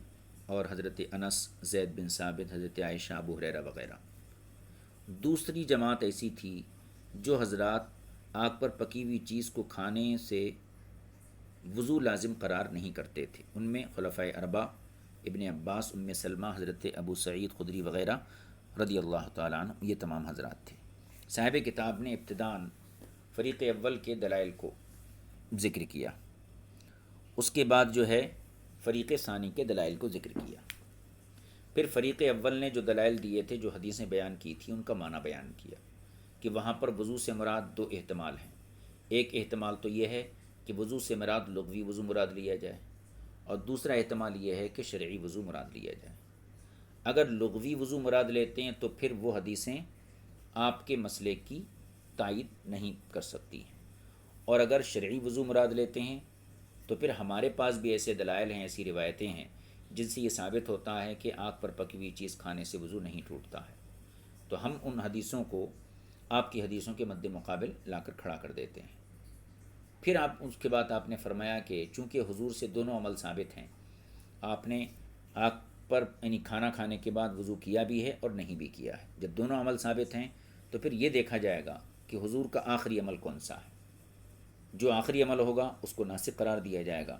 اور حضرت انس، زید بن ثابت، حضرت عائشہ، ابو ہریرہ وغیرہ۔ دوسری جماعت ایسی تھی جو حضرات آگ پر پکی ہوئی چیز کو کھانے سے وضو لازم قرار نہیں کرتے تھے۔ ان میں خلفائے اربعہ، ابن عباس، ام سلمہ، حضرت ابو سعید خدری وغیرہ رضی اللہ تعالیٰ عنہ، یہ تمام حضرات تھے۔ صاحب کتاب نے ابتداً فریق اول کے دلائل کو ذکر کیا، اس کے بعد جو ہے فریق ثانی کے دلائل کو ذکر کیا۔ پھر فریق اول نے جو دلائل دیے تھے، جو حدیثیں بیان کی تھیں، ان کا معنی بیان کیا کہ وہاں پر وضو سے مراد دو احتمال ہیں۔ ایک احتمال تو یہ ہے کہ وضو سے مراد لغوی وضو مراد لیا جائے، اور دوسرا احتمال یہ ہے کہ شرعی وضو مراد لیا جائے۔ اگر لغوی وضو مراد لیتے ہیں تو پھر وہ حدیثیں آپ کے مسئلے کی تائید نہیں کر سکتی ہیں، اور اگر شرعی وضو مراد لیتے ہیں تو پھر ہمارے پاس بھی ایسے دلائل ہیں، ایسی روایتیں ہیں جن سے یہ ثابت ہوتا ہے کہ آگ پر پکی ہوئی چیز کھانے سے وضو نہیں ٹوٹتا ہے۔ تو ہم ان حدیثوں کو آپ کی حدیثوں کے مد مقابل لا کر کھڑا کر دیتے ہیں۔ پھر اس کے بعد آپ نے فرمایا کہ چونکہ حضور سے دونوں عمل ثابت ہیں، آپ نے آگ پر یعنی کھانا کھانے کے بعد وضو کیا بھی ہے اور نہیں بھی کیا ہے۔ جب دونوں عمل ثابت ہیں تو پھر یہ دیکھا جائے گا کہ حضور کا آخری عمل کون سا ہے۔ جو آخری عمل ہوگا اس کو ناسخ قرار دیا جائے گا،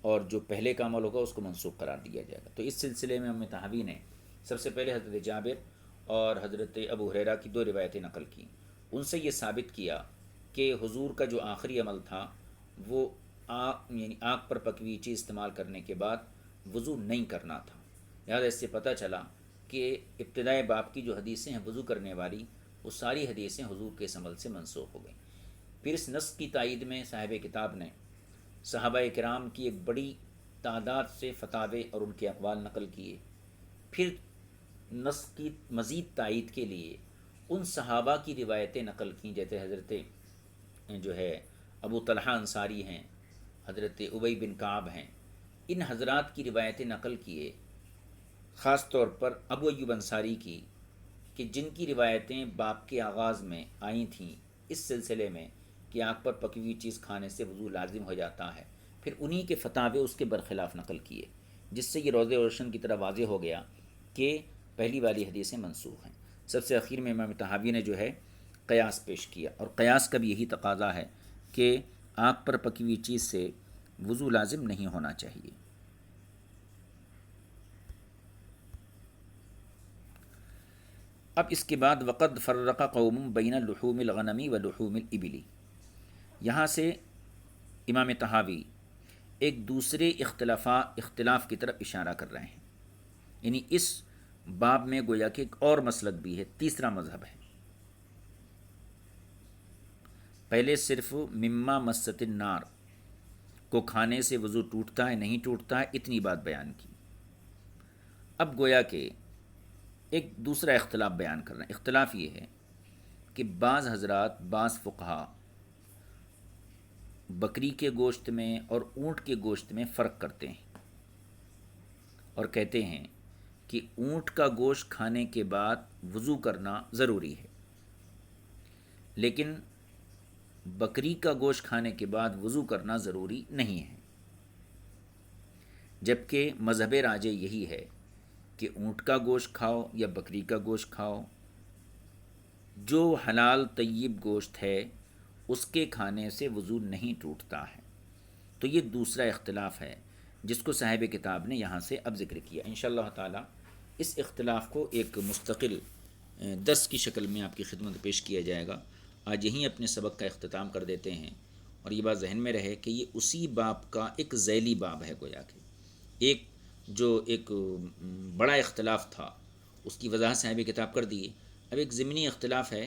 اور جو پہلے کا عمل ہوگا اس کو منسوخ قرار دیا جائے گا۔ تو اس سلسلے میں امام طحاوی نے سب سے پہلے حضرت جابر اور حضرت ابو ہریرہ کی دو روایتیں نقل کی۔ ان سے یہ ثابت کیا کہ حضور کا جو آخری عمل تھا وہ یعنی آگ پر پکی ہوئی چیز استعمال کرنے کے بعد وضو نہیں کرنا تھا۔ لہٰذا اس سے پتہ چلا کہ ابتدائے باب کی جو حدیثیں ہیں وضو کرنے والی، وہ ساری حدیثیں حضور کے اس عمل سے منسوخ ہو گئیں۔ پھر اس نص کی تائید میں صاحب کتاب نے صحابہ کرام کی ایک بڑی تعداد سے فتاوے اور ان کے اقوال نقل کیے۔ پھر نص کی مزید تائید کے لیے ان صحابہ کی روایتیں نقل کیں، جیسے حضرت جو ہے ابو طلحہ انصاری ہیں، حضرت ابی بن کعب ہیں، ان حضرات کی روایتیں نقل کیے، خاص طور پر ابو ایوب انصاری کی، کہ جن کی روایتیں باب کے آغاز میں آئی تھیں اس سلسلے میں کہ آگ پر پکی ہوئی چیز کھانے سے وضو لازم ہو جاتا ہے، پھر انہی کے فتاوے اس کے برخلاف نقل کیے، جس سے یہ روز روشن کی طرح واضح ہو گیا کہ پہلی والی حدیثیں منسوخ ہیں۔ سب سے اخیر میں امام طحاوی نے جو ہے قیاس پیش کیا، اور قیاس کا بھی یہی تقاضا ہے کہ آگ پر پکی ہوئی چیز سے وضو لازم نہیں ہونا چاہیے۔ اب اس کے بعد وقد فرق قوم بین لحوم الغنم و لحوم الابل، یہاں سے امام طحاوی ایک دوسرے اختلاف کی طرف اشارہ کر رہے ہیں، یعنی اس باب میں گویا کہ ایک اور مسلک بھی ہے، تیسرا مذہب ہے۔ پہلے صرف مما مست النار کو کھانے سے وضو ٹوٹتا ہے نہیں ٹوٹتا ہے اتنی بات بیان کی، اب گویا کہ ایک دوسرا اختلاف بیان کر رہے ہیں۔ اختلاف یہ ہے کہ بعض حضرات، بعض فقہا بکری کے گوشت میں اور اونٹ کے گوشت میں فرق کرتے ہیں، اور کہتے ہیں کہ اونٹ کا گوشت کھانے کے بعد وضو کرنا ضروری ہے، لیکن بکری کا گوشت کھانے کے بعد وضو کرنا ضروری نہیں ہے، جبکہ مذہب راجح یہی ہے کہ اونٹ کا گوشت کھاؤ یا بکری کا گوشت کھاؤ، جو حلال طیب گوشت ہے اس کے کھانے سے وضو نہیں ٹوٹتا ہے۔ تو یہ دوسرا اختلاف ہے، جس کو صاحب کتاب نے یہاں سے اب ذکر کیا۔ انشاءاللہ تعالی اس اختلاف کو ایک مستقل درس کی شکل میں آپ کی خدمت پیش کیا جائے گا۔ آج یہیں اپنے سبق کا اختتام کر دیتے ہیں، اور یہ بات ذہن میں رہے کہ یہ اسی باب کا ایک ذیلی باب ہے، گویا کہ ایک بڑا اختلاف تھا اس کی وضاحت صاحب کتاب کر دی۔ اب ایک ضمنی اختلاف ہے،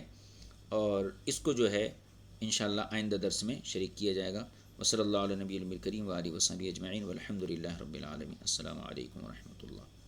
اور اس کو جو ہے انشاءاللہ آئندہ درس میں شریک کیا جائے گا۔ وصلی اللہ علیہ نبی الکریم و آلہ وصحبہ اجمعین والحمد للہ رب العالمین۔ السلام علیکم ورحمۃ اللہ۔